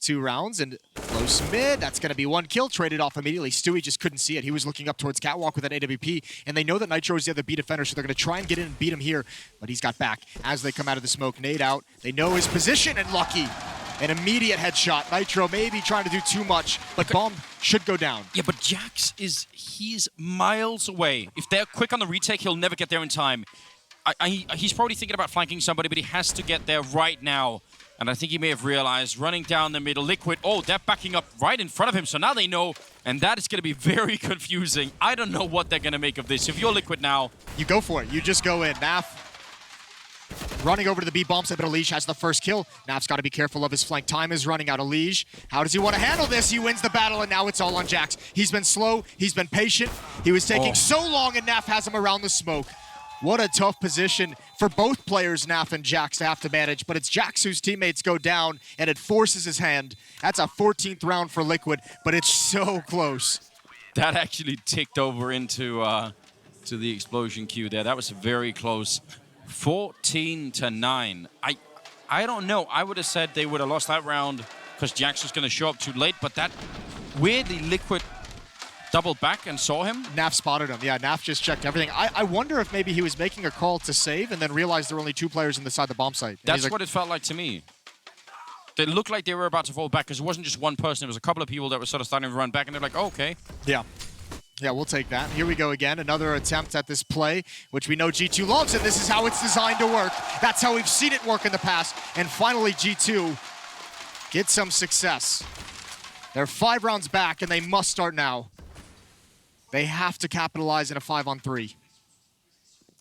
2 rounds. And close mid. That's going to be 1 kill. Traded off immediately. Stewie just couldn't see it. He was looking up towards Catwalk with that AWP. And they know that Nitro is the other B defender, so they're going to try and get in and beat him here. But he's got back as they come out of the smoke. Nade out. They know his position, and Lucky. An immediate headshot. Nitro maybe trying to do too much, but bomb should go down. Yeah, but Jax he's miles away. If they're quick on the retake, he'll never get there in time. He's probably thinking about flanking somebody, but he has to get there right now. And I think he may have realized, running down the middle, Liquid, oh, they're backing up right in front of him, so now they know, and that is going to be very confusing. I don't know what they're going to make of this. If you're Liquid now... You go for it. You just go in. Naf running over to the B bomb site, but Elige has the first kill. Naf's got to be careful of his flank. Time is running out. Elige, how does he want to handle this? He wins the battle, and now it's all on Jax. He's been slow. He's been patient. He was taking so long, and Naf has him around the smoke. What a tough position for both players, Naf and Jax, to have to manage. But it's Jax whose teammates go down, and it forces his hand. That's a 14th round for Liquid, but it's so close. That actually ticked over into to the explosion queue there. That was very close. 14-9. I don't know. I would have said they would have lost that round because Jax was going to show up too late, but that weirdly Liquid doubled back and saw him. Naf spotted him. Yeah, Naf just checked everything. I wonder if maybe he was making a call to save and then realized there were only 2 players inside the bomb site. And that's what it felt like to me. They looked like they were about to fall back because it wasn't just one person. It was a couple of people that were sort of starting to run back, and they're like, oh, okay. Yeah. Yeah, we'll take that. Here we go again. Another attempt at this play, which we know G2 loves, and this is how it's designed to work. That's how we've seen it work in the past. And finally, G2 gets some success. They're 5 rounds back, and they must start now. They have to capitalize in a 5-on-3.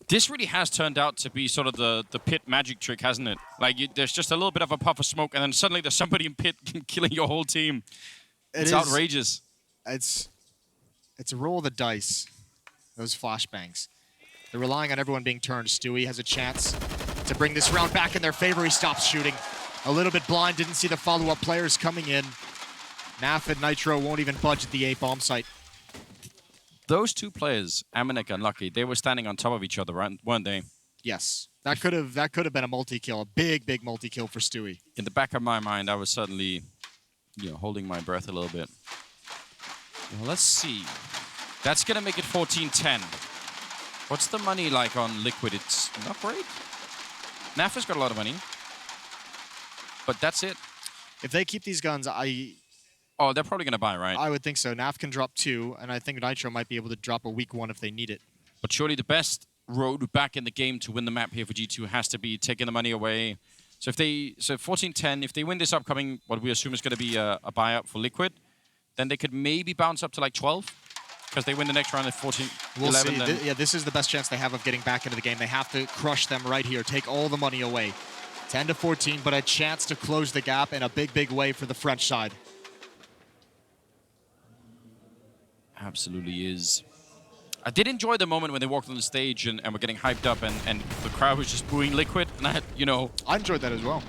This really has turned out to be sort of the pit magic trick, hasn't it? Like, there's just a little bit of a puff of smoke, and then suddenly there's somebody in pit killing your whole team. It's outrageous. It's a roll of the dice, those flashbangs. They're relying on everyone being turned. Stewie has a chance to bring this round back in their favor. He stops shooting. A little bit blind, didn't see the follow-up players coming in. Naf and Nitro won't even budge at the A bomb site. Those 2 players, Amanek and Lucky, they were standing on top of each other, weren't they? Yes. That could have been a multi-kill, a big multi-kill for Stewie. In the back of my mind, I was suddenly, holding my breath a little bit. Well, let's see. That's going to make it 14-10. What's the money like on Liquid? It's not great. Naf got a lot of money. But that's it. If they keep these guns, Oh, they're probably going to buy, right? I would think so. Naf can drop 2, and I think Nitro might be able to drop a weak 1 if they need it. But surely the best road back in the game to win the map here for G2 has to be taking the money away. So 14-10, if they win this upcoming, what we assume is going to be a buyout for Liquid, then they could maybe bounce up to like 12 because they win the next round at 14. We'll 11, see. This is the best chance they have of getting back into the game. They have to crush them right here, take all the money away. 10-14, but a chance to close the gap in a big way for the French side. Absolutely is. I did enjoy the moment when they walked on the stage and were getting hyped up and the crowd was just booing Liquid. And I enjoyed that as well.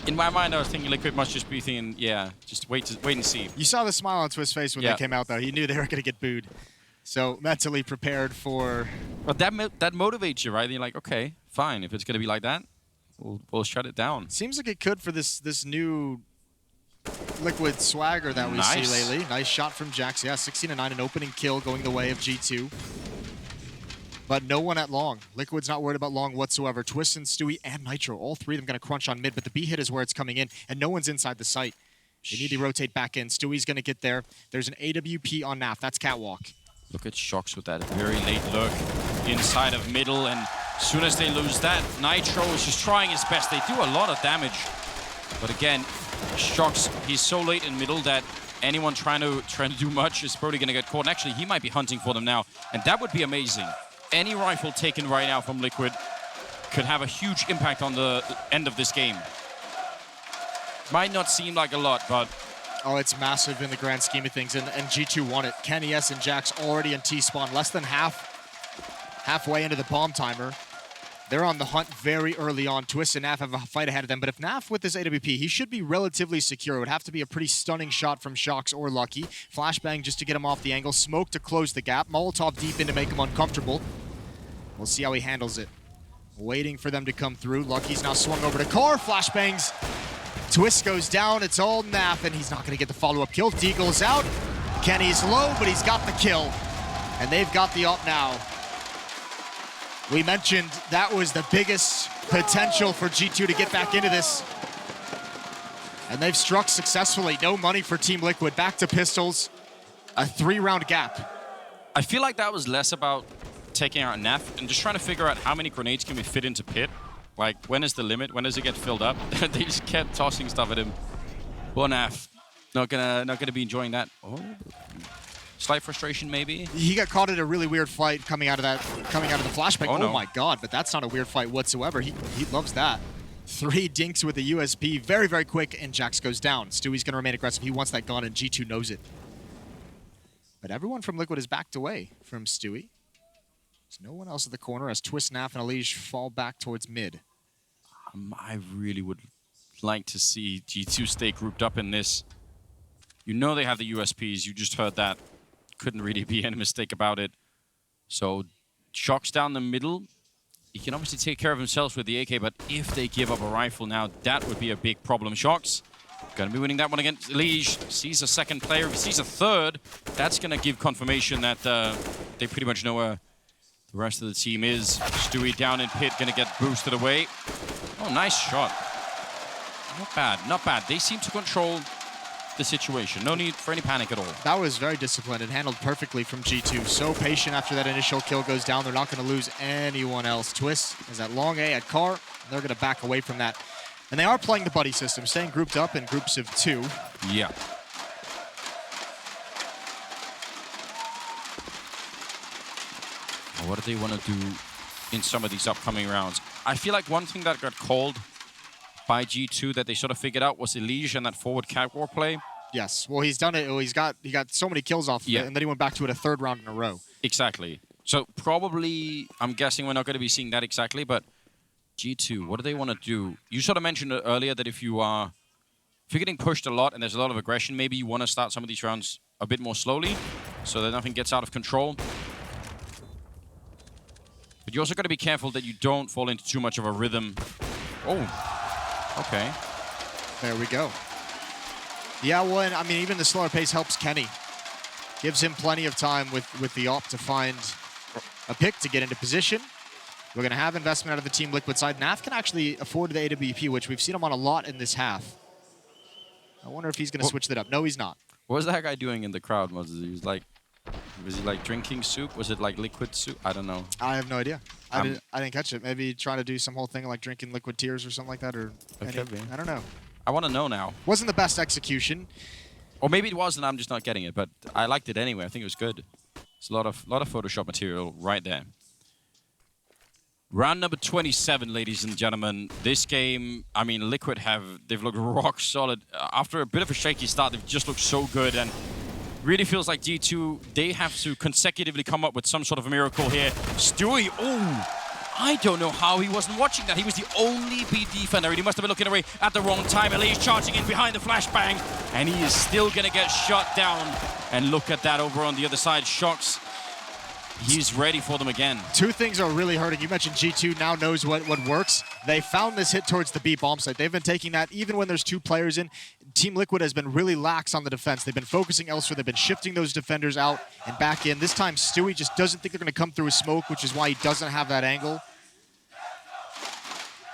In my mind, I was thinking Liquid must just be thinking, yeah, just wait and see. You saw the smile on Twist's face when they came out, though. He knew they were going to get booed. So mentally prepared for... But that motivates you, right? You're like, okay, fine. If it's going to be like that, we'll shut it down. Seems like it could for this new Liquid swagger that we see lately. Nice shot from Jax. Yeah, 16-9, an opening kill going the way of G2. But no one at long. Liquid's not worried about long whatsoever. Twist and Stewie and Nitro, all 3 of them going to crunch on mid, but the B hit is where it's coming in, and no one's inside the site. They need to rotate back in. Stewie's going to get there. There's an AWP on Naf. That's Catwalk. Look at Shocks with that very late look inside of middle, and as soon as they lose that, Nitro is just trying his best. They do a lot of damage. But again, Shocks, he's so late in middle that anyone trying to do much is probably going to get caught. And actually, he might be hunting for them now, and that would be amazing. Any rifle taken right now from Liquid could have a huge impact on the end of this game. Might not seem like a lot, but... Oh, it's massive in the grand scheme of things, and G2 won it. Kenny S and Jax already in T-spawn, less than halfway into the bomb timer. They're on the hunt very early on. Twist and Naf have a fight ahead of them, but if Naf with this AWP, he should be relatively secure. It would have to be a pretty stunning shot from Shox or Lucky. Flashbang just to get him off the angle. Smoke to close the gap. Molotov deep in to make him uncomfortable. We'll see how he handles it. Waiting for them to come through. Lucky's now swung over to Car. Flashbangs. Twist goes down. It's all Naf, and he's not going to get the follow-up kill. Deagle's out. Kenny's low, but he's got the kill. And they've got the up now. We mentioned that was the biggest potential for G2 to get back into this. And they've struck successfully. No money for Team Liquid. Back to pistols. A 3-round gap. I feel like that was less about taking out Naf and just trying to figure out how many grenades can we fit into Pit. Like, when is the limit? When does it get filled up? They just kept tossing stuff at him. Poor Naf. Not gonna be enjoying that. Oh. Slight frustration, maybe. He got caught in a really weird fight coming out of the flashbang. Oh, no. My God, but that's not a weird fight whatsoever. He loves that. 3 dinks with the USP, very, very quick, and Jax goes down. Stewie's gonna remain aggressive. He wants that gun, and G2 knows it. But everyone from Liquid is backed away from Stewie. There's no one else at the corner as Twist, Naf, and Elige fall back towards mid. I really would like to see G2 stay grouped up in this. You know they have the USPs. You just heard that. Couldn't really be any mistake about it. So, Shox down the middle. He can obviously take care of himself with the AK, but if they give up a rifle now, that would be a big problem. Shox gonna be winning that one against Elige. Sees a second player. If he sees a third, that's gonna give confirmation that they pretty much know where the rest of the team is. Stewie down in Pit, gonna get boosted away. Oh, nice shot. Not bad, not bad. They seem to control the situation. No need for any panic at all. That was very disciplined and handled perfectly from G2. So patient after that initial kill goes down. They're not going to lose anyone else. Twist is at long A at Car. They're going to back away from that. And they are playing the buddy system, staying grouped up in groups of 2. Yeah. What do they want to do in some of these upcoming rounds? I feel like one thing that got called by G2 that they sort of figured out was Elige and that forward catwalk play. Yes, well, he's done it. He got so many kills off of it, and then he went back to it a 3rd round in a row. Exactly. So probably, I'm guessing we're not going to be seeing that exactly, but G2, what do they want to do? You sort of mentioned earlier that if you're getting pushed a lot and there's a lot of aggression, maybe you want to start some of these rounds a bit more slowly so that nothing gets out of control. But you also got to be careful that you don't fall into too much of a rhythm. Oh. Okay. There we go. Yeah, well, and, I mean, even the slower pace helps Kenny. Gives him plenty of time with the op to find a pick to get into position. We're going to have investment out of the Team Liquid side. Naf can actually afford the AWP, which we've seen him on a lot in this half. I wonder if he's going to switch that up. No, he's not. What was that guy doing in the crowd? Was he like drinking soup? Was it like liquid soup? I don't know. I have no idea. I didn't catch it. Maybe trying to do some whole thing like drinking liquid tears or something like that, or I don't know. I want to know now. Wasn't the best execution. Or maybe it was and I'm just not getting it, but I liked it anyway. I think it was good. It's a lot of Photoshop material right there. Round number 27, ladies and gentlemen. This game, I mean, Liquid they've looked rock solid. After a bit of a shaky start, they've just looked so good, and really feels like G2, they have to consecutively come up with some sort of a miracle here. Stewie, oh, I don't know how he wasn't watching that. He was the only B defender, and he must have been looking away at the wrong time. Elige charging in behind the flashbang, and he is still going to get shot down. And look at that over on the other side. Shox, he's ready for them again. 2 things are really hurting. You mentioned G2 now knows what works. They found this hit towards the B bomb site. They've been taking that even when there's 2 players in. Team Liquid has been really lax on the defense. They've been focusing elsewhere. They've been shifting those defenders out and back in. This time, Stewie just doesn't think they're going to come through a smoke, which is why he doesn't have that angle.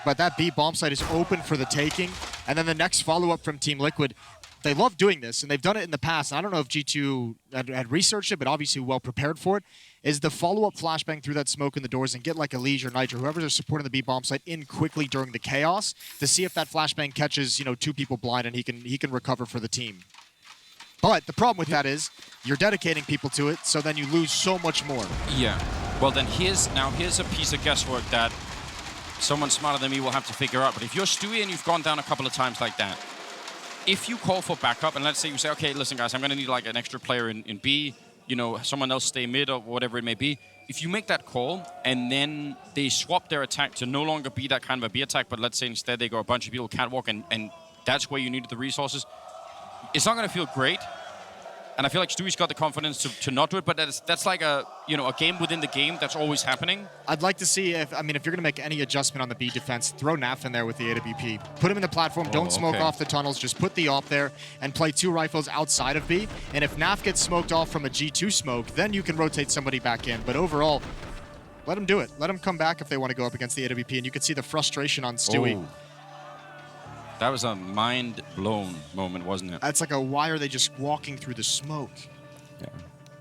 But that B bomb site is open for the taking. And then the next follow-up from Team Liquid, they love doing this, and they've done it in the past. I don't know if G2 had researched it, but obviously well prepared for it, is the follow-up flashbang through that smoke in the doors and get like Elige or Nitro, whoever's supporting the B bomb site, in quickly during the chaos to see if that flashbang catches, 2 people blind and he can recover for the team. But the problem with that is you're dedicating people to it, so then you lose so much more. Yeah. Well, then here's a piece of guesswork that someone smarter than me will have to figure out. But if you're Stewie and you've gone down a couple of times like that, if you call for backup, and let's say you say, okay, listen, guys, I'm going to need like an extra player in B, someone else stay mid or whatever it may be. if you make that call and then they swap their attack to no longer be that kind of a B attack, but let's say instead they go a bunch of people catwalk and that's where you needed the resources, it's not going to feel great. And I feel like Stewie's got the confidence to not do it, but that's like a game within the game that's always happening. I'd like to see if you're going to make any adjustment on the B defense, throw NAF in there with the AWP. Put him in the platform, don't smoke off the tunnels, just put the op there and play 2 rifles outside of B. And if NAF gets smoked off from a G2 smoke, then you can rotate somebody back in. But overall, let them do it. Let them come back if they want to go up against the AWP. And you can see the frustration on Stewie. Oh. That was a mind-blown moment, wasn't it? It's like a, why are they just walking through the smoke? Yeah.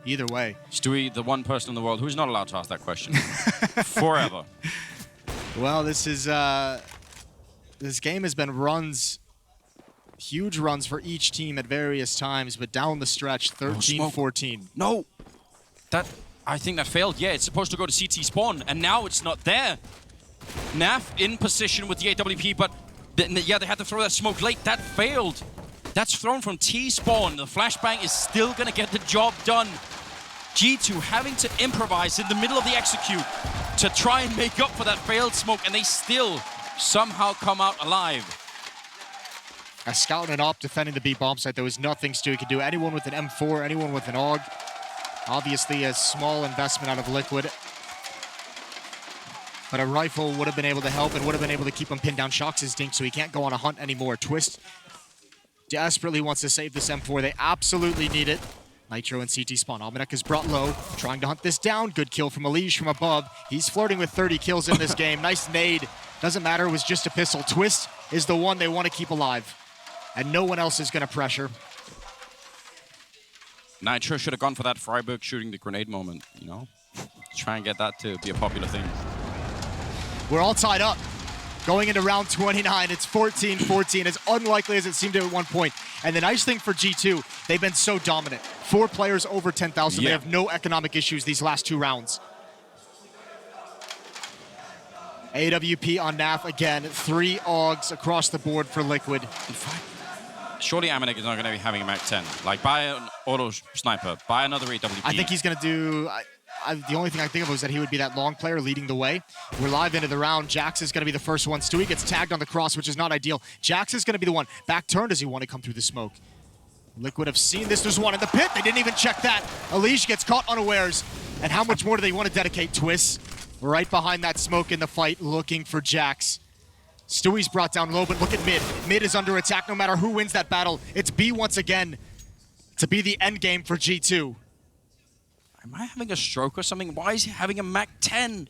Either way. Stewie, the one person in the world who's not allowed to ask that question. Forever. Well, this game has been runs, huge runs for each team at various times, but down the stretch, 13-14. No, I think that failed. Yeah, it's supposed to go to CT spawn, and now it's not there. NAF in position with the AWP, but yeah, they had to throw that smoke late. That failed. That's thrown from T spawn. The flashbang is still gonna get the job done. G2 having to improvise in the middle of the execute to try and make up for that failed smoke, and they still somehow come out alive. A scout and an op defending the B bomb site. There was nothing Stewie could do. Anyone with an M4, anyone with an AUG. Obviously a small investment out of Liquid. But a rifle would have been able to help and would have been able to keep him pinned down. Shox' dink, so he can't go on a hunt anymore. Twist desperately wants to save this M4. They absolutely need it. Nitro and CT spawn. Almanac is brought low, trying to hunt this down. Good kill from Elige from above. He's flirting with 30 kills in this game. Nice nade. Doesn't matter, it was just a pistol. Twist is the one they want to keep alive. And no one else is going to pressure. Nitro should have gone for that Freiburg shooting the grenade moment, Try and get that to be a popular thing. We're all tied up. Going into round 29, it's 14-14, as unlikely as it seemed to at one point. And the nice thing for G2, they've been so dominant. 4 players over 10,000. They have no economic issues these last 2 rounds. AWP on NAF again. 3 AUGs across the board for Liquid. In fact, surely Amanek is not going to be having a Mac 10. Like, buy an auto sniper, buy another AWP. I think he's going to do... the only thing I think of was that he would be that long player leading the way. We're live into the round. Jax is going to be the first one. Stewie gets tagged on the cross, which is not ideal. Jax is going to be the one. Back turn, does he want to come through the smoke? Liquid have seen this. There's one in the pit. They didn't even check that. Elige gets caught unawares. And how much more do they want to dedicate? Twist right behind that smoke in the fight, looking for Jax. Stewie's brought down low, but look at mid. Mid is under attack no matter who wins that battle. It's B once again to be the end game for G2. Am I having a stroke or something? Why is he having a Mac 10?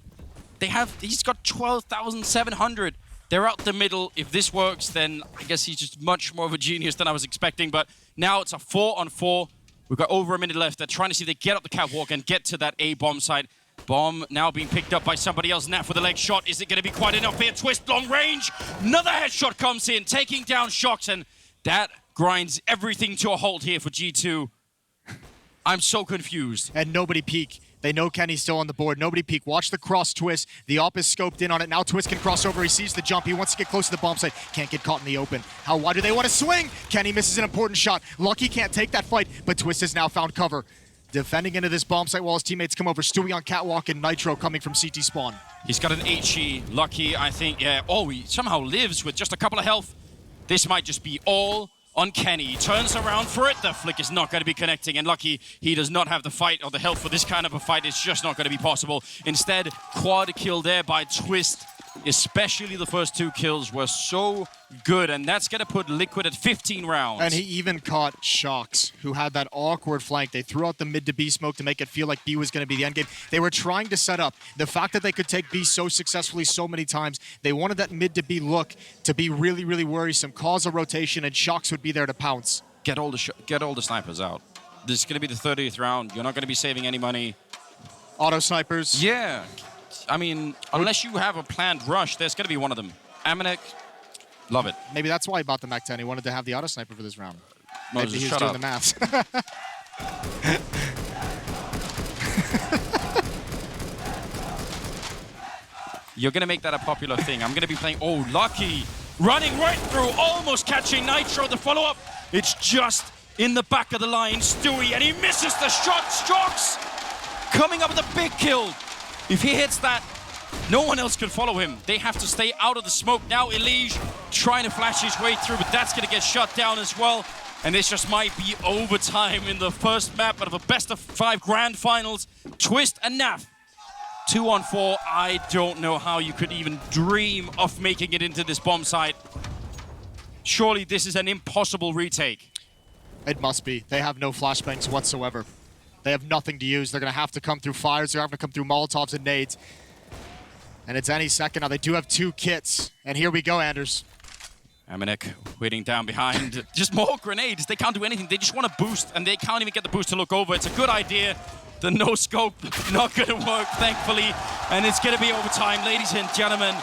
He's got 12,700. They're out the middle. If this works, then I guess he's just much more of a genius than I was expecting. But now it's a 4-on-4. We've got over a minute left. They're trying to see if they get up the catwalk and get to that A bomb site. Bomb now being picked up by somebody else. NAF with a leg shot. Is it going to be quite enough here? Twist long range. Another headshot comes in, taking down Shox, and that grinds everything to a halt here for G2. I'm so confused. And nobody peek. They know Kenny's still on the board. Nobody peek. Watch the cross Twist. The op is scoped in on it. Now Twist can cross over. He sees the jump. He wants to get close to the bomb site. Can't get caught in the open. How wide do they want to swing? Kenny misses an important shot. Lucky can't take that fight, but Twist has now found cover. Defending into this bomb site while his teammates come over. Stewie on catwalk and Nitro coming from CT spawn. He's got an HE. Lucky, I think. Yeah. Oh, he somehow lives with just a couple of health. This might just be all on Kenny. He turns around for it. The flick is not going to be connecting. And Lucky, he does not have the fight or the health for this kind of a fight. It's just not going to be possible. Instead, quad kill there by Twist. Especially the first 2 kills were so good. And that's going to put Liquid at 15 rounds. And he even caught Shox, who had that awkward flank. They threw out the mid to B smoke to make it feel like B was going to be the end game. They were trying to set up. The fact that they could take B so successfully so many times, they wanted that mid to B look to be really, really worrisome, cause a rotation, and Shox would be there to pounce. Get all the snipers out. This is going to be the 30th round. You're not going to be saving any money. Auto snipers. Yeah. I mean, unless you have a planned rush, there's going to be one of them. Amanek, love it. Maybe that's why he bought the Mac 10. He wanted to have the auto sniper for this round. Moses, maybe he was doing the maths. You're going to make that a popular thing. I'm going to be playing... Oh, Lucky. Running right through, almost catching Nitro. The follow-up, it's just in the back of the line. Stewie, and he misses the shot. Shox coming up with a big kill. If he hits that, no one else can follow him. They have to stay out of the smoke. Now Elige trying to flash his way through, but that's going to get shut down as well. And this just might be overtime in the first map of a best-of-5 grand finals. Twist and Naf, 2-on-4. I don't know how you could even dream of making it into this bomb site. Surely this is an impossible retake. It must be. They have no flashbangs whatsoever. They have nothing to use. They're going to have to come through fires. They're going to have to come through Molotovs and nades. And it's any second now. They do have 2 kits. And here we go, Anders. Amanek waiting down behind. Just more grenades. They can't do anything. They just want to boost, and they can't even get the boost to look over. It's a good idea. The no scope not going to work, thankfully. And it's going to be overtime, ladies and gentlemen.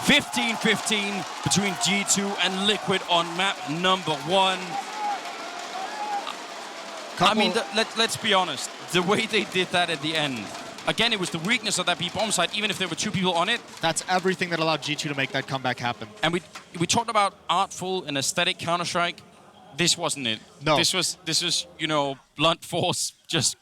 15-15 between G2 and Liquid on map number 1. I mean, let's be honest. The way they did that at the end, again, it was the weakness of that B bomb site, even if there were 2 people on it. That's everything that allowed G2 to make that comeback happen. And we talked about artful and aesthetic Counter-Strike. This wasn't it. No. This was, you know, blunt force. Just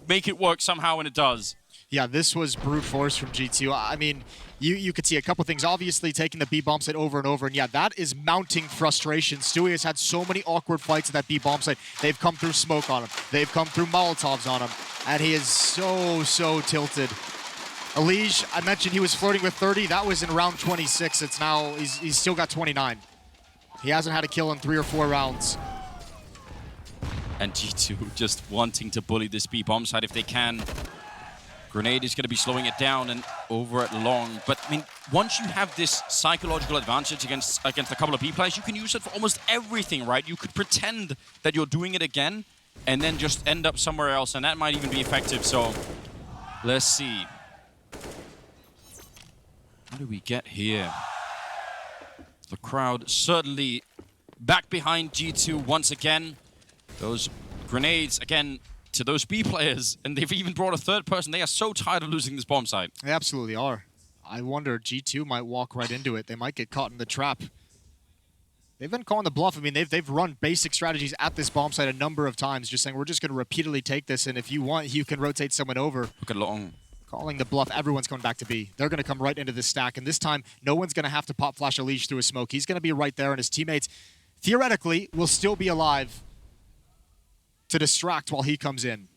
make it work somehow, and it does. Yeah, this was brute force from G2. I mean, you could see a couple things. Obviously, taking the B bomb site over and over, and yeah, that is mounting frustration. Stewie has had so many awkward fights at that B bomb site. They've come through smoke on him. They've come through Molotovs on him, and he is so tilted. Elige, I mentioned he was flirting with 30. That was in round 26. It's now, he's still got 29. He hasn't had a kill in 3 or 4 rounds. And G2 just wanting to bully this B bomb site if they can. Grenade is going to be slowing it down and over at long. But, I mean, once you have this psychological advantage against a couple of B players, you can use it for almost everything, right? You could pretend that you're doing it again and then just end up somewhere else, and that might even be effective. So, let's see. What do we get here? The crowd certainly back behind G2 once again. Those grenades, again, to those B players, and they've even brought a 3rd person. They are so tired of losing this bomb site. They absolutely are. I wonder, G2 might walk right into it. They might get caught in the trap. They've been calling the bluff. I mean, they've run basic strategies at this bomb site a number of times, just saying, we're just going to repeatedly take this, and if you want, you can rotate someone over. Look at Long. Calling the bluff. Everyone's coming back to B. They're going to come right into this stack, and this time, no one's going to have to pop flash Elige through a smoke. He's going to be right there, and his teammates, theoretically, will still be alive to distract while he comes in.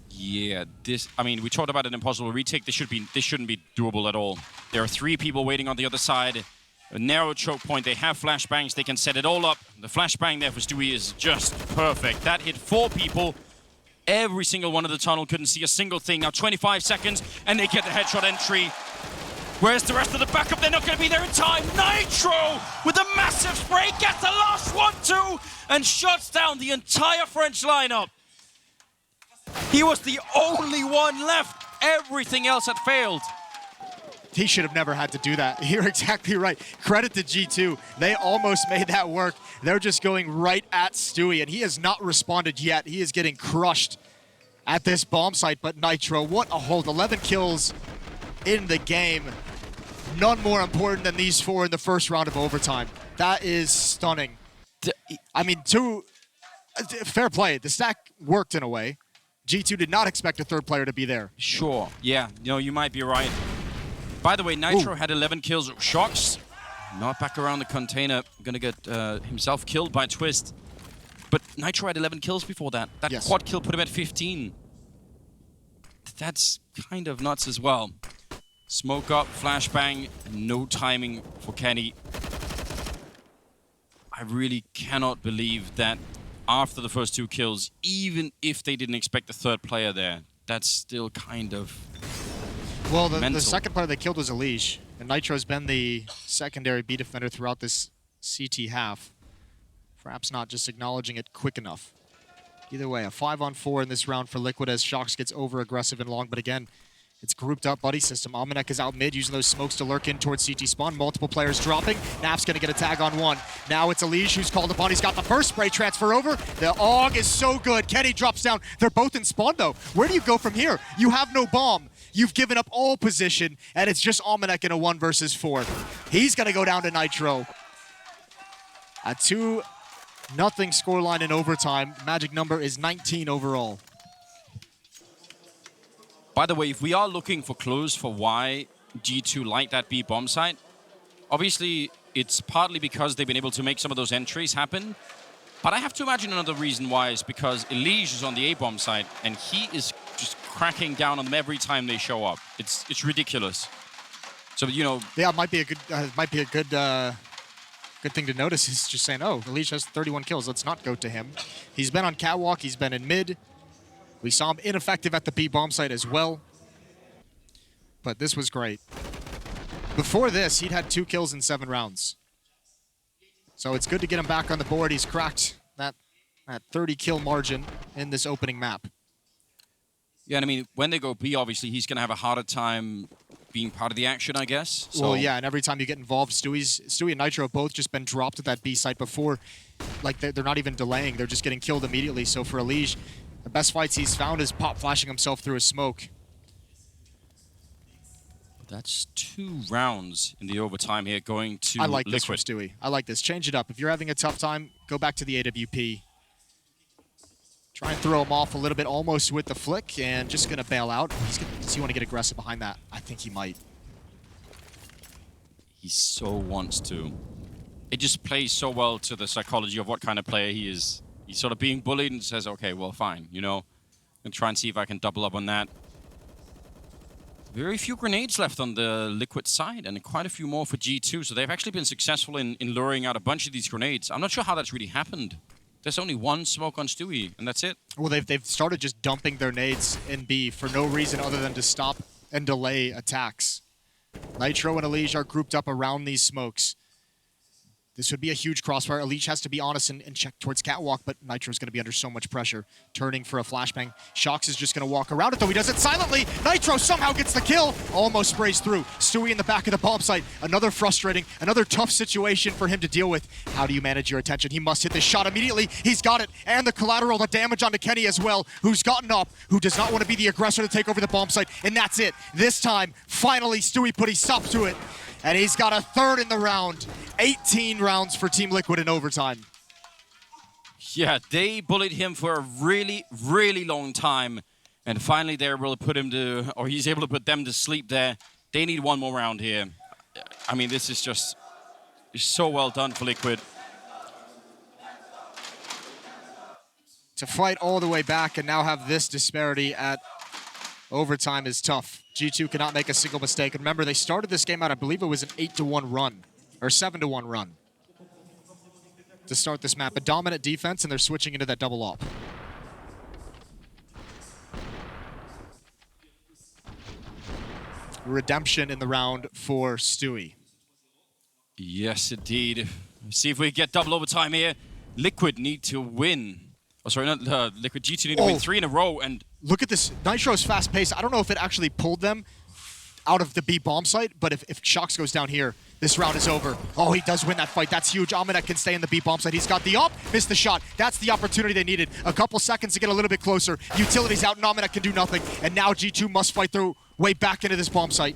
Yeah, I mean, we talked about an impossible retake. This shouldn't be doable at all. There are 3 people waiting on the other side. A narrow choke point. They have flashbangs. They can set it all up. The flashbang there for Stewie is just perfect. That hit 4 people. Every single one of the tunnel couldn't see a single thing. Now 25 seconds, and they get the headshot entry. Where's the rest of the backup? They're not going to be there in time. Nitro with a massive spray gets the last one too, and shuts down the entire French lineup. He was the only one left. Everything else had failed. He should have never had to do that. You're exactly right. Credit to G2. They almost made that work. They're just going right at Stewie, and he has not responded yet. He is getting crushed at this bomb site, but Nitro, what a hold. 11 kills in the game. None more important than these 4 in the first round of overtime. That is stunning. I mean, fair play. The stack worked in a way. G2 did not expect a 3rd player to be there. Sure. Yeah, you might be right. By the way, Nitro had 11 kills. Shox, not back around the container. Gonna get himself killed by Twist. But Nitro had 11 kills before that. That quad kill put him at 15. That's kind of nuts as well. Smoke up, flashbang, no timing for Kenny. I really cannot believe that after the first 2 kills, even if they didn't expect the 3rd player there, that's still kind of well, the second player they killed was Elige, and Nitro's been the secondary B defender throughout this CT half. Perhaps not just acknowledging it quick enough. Either way, a 5-on-4 in this round for Liquid as Shox gets over-aggressive and long, but again, it's grouped up buddy system. Amanek is out mid, using those smokes to lurk in towards CT spawn. Multiple players dropping. Naf's gonna get a tag on 1. Now it's Elige who's called upon. He's got the first spray transfer over. The AUG is so good. Kenny drops down. They're both in spawn though. Where do you go from here? You have no bomb. You've given up all position, and it's just Amanek in a 1 versus 4. He's gonna go down to Nitro. A 2-0 scoreline in overtime. Magic number is 19 overall. By the way, if we are looking for clues for why G2 like that B bomb site, obviously it's partly because they've been able to make some of those entries happen. But I have to imagine another reason why is because Elige is on the A bomb site and he is just cracking down on them every time they show up. It's ridiculous. So, you know, Yeah, it might be a good good thing to notice. Is just saying, oh, Elige has 31 kills. Let's not go to him. He's been on catwalk. He's been in mid. We saw him ineffective at the B bomb site as well. But this was great. Before this, he'd had 2 kills in 7 rounds. So it's good to get him back on the board. He's cracked that 30 kill margin in this opening map. Yeah, and I mean, when they go B, obviously, he's going to have a harder time being part of the action, I guess. So. Well, yeah, and every time you get involved, Stewie and Nitro have both just been dropped at that B site before. Like, they're not even delaying. They're just getting killed immediately. So for Elige, the best fights he's found is pop flashing himself through a smoke. That's 2 rounds in the overtime here going to I like Liquid. this for Stewie. I like this. Change it up. If you're having a tough time, go back to the AWP. Try and throw him off a little bit, almost with the flick, and just going to bail out. Does he want to get aggressive behind that? I think he might. He so wants to. It just plays so well to the psychology of what kind of player he is. He's sort of being bullied and says, okay, well, fine, you know. And try and see if I can double up on that. Very few grenades left on the Liquid side, and quite a few more for G2. So they've actually been successful in luring out a bunch of these grenades. I'm not sure how that's really happened. There's only 1 smoke on Stewie, and that's it. Well, they've started just dumping their nades in B for no reason other than to stop and delay attacks. Nitro and Elige are grouped up around these smokes. This would be a huge crossfire. Elige has to be honest and check towards catwalk, but Nitro's going to be under so much pressure. Turning for a flashbang. Shox is just going to walk around it, though he does it silently. Nitro somehow gets the kill. Almost sprays through. Stewie in the back of the bomb site. Another frustrating, another tough situation for him to deal with. How do you manage your attention? He must hit this shot immediately. He's got it. And the collateral, the damage onto Kenny as well, who's gotten up, who does not want to be the aggressor to take over the bomb site. And that's it. This time, finally, Stewie put a stop to it. And he's got a 3rd in the round. 18 rounds for Team Liquid in overtime. Yeah, they bullied him for a really, really long time. And finally they're able to put him to, or he's able to put them to sleep there. They need 1 more round here. I mean, this is just so well done for Liquid. To fight all the way back and now have this disparity at overtime is tough. G2 cannot make a single mistake. And remember, they started this game out, I believe it was an 8-1 run, or 7-1 run to start this map. A dominant defense, and they're switching into that double op. Redemption in the round for Stewie. Yes, indeed. See if we get double overtime here. Liquid need to win. Oh, sorry, not Liquid. G2 need to win 3 in a row. And look at this. Nitro's fast pace. I don't know if it actually pulled them out of the B bomb site, but if Shox goes down here, this round is over. Oh, he does win that fight. That's huge. Amanek can stay in the B bomb site. He's got the up, missed the shot. That's the opportunity they needed. A couple seconds to get a little bit closer. Utility's out, and Amanek can do nothing. And now G2 must fight their way back into this bomb site.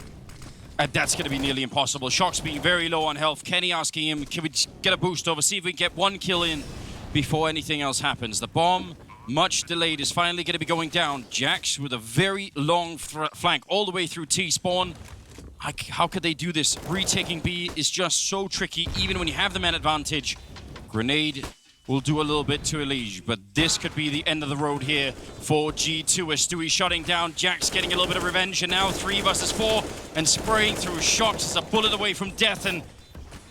And that's going to be nearly impossible. Shox being very low on health. Kenny asking him, can we get a boost over? See if we can get 1 kill in before anything else happens. The bomb, much delayed, is finally going to be going down. Jax with a very long flank all the way through T-spawn. How could they do this? Retaking B is just so tricky, even when you have the man advantage. Grenade will do a little bit to Elige, but this could be the end of the road here for G2 as Stewie shutting down. Jax getting a little bit of revenge, and now 3 versus 4, and spraying through Shox as a bullet away from death, and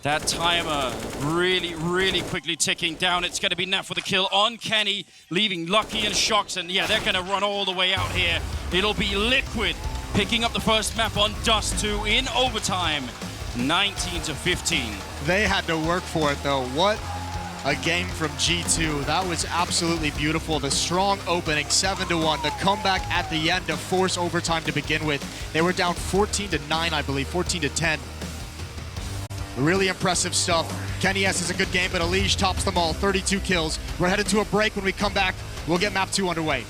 that timer really, really quickly ticking down. It's going to be Nat for the kill on Kenny, leaving Lucky and Shox, and yeah, they're going to run all the way out here. It'll be Liquid picking up the first map on Dust 2 in overtime, 19-15. They had to work for it, though. What a game from G2. That was absolutely beautiful. The strong opening, 7-1. The comeback at the end to force overtime to begin with. They were down 14-9, I believe, 14-10. Really impressive stuff. Kenny S is a good game, but Elige tops them all, 32 kills. We're headed to a break. When we come back, we'll get map 2 underway.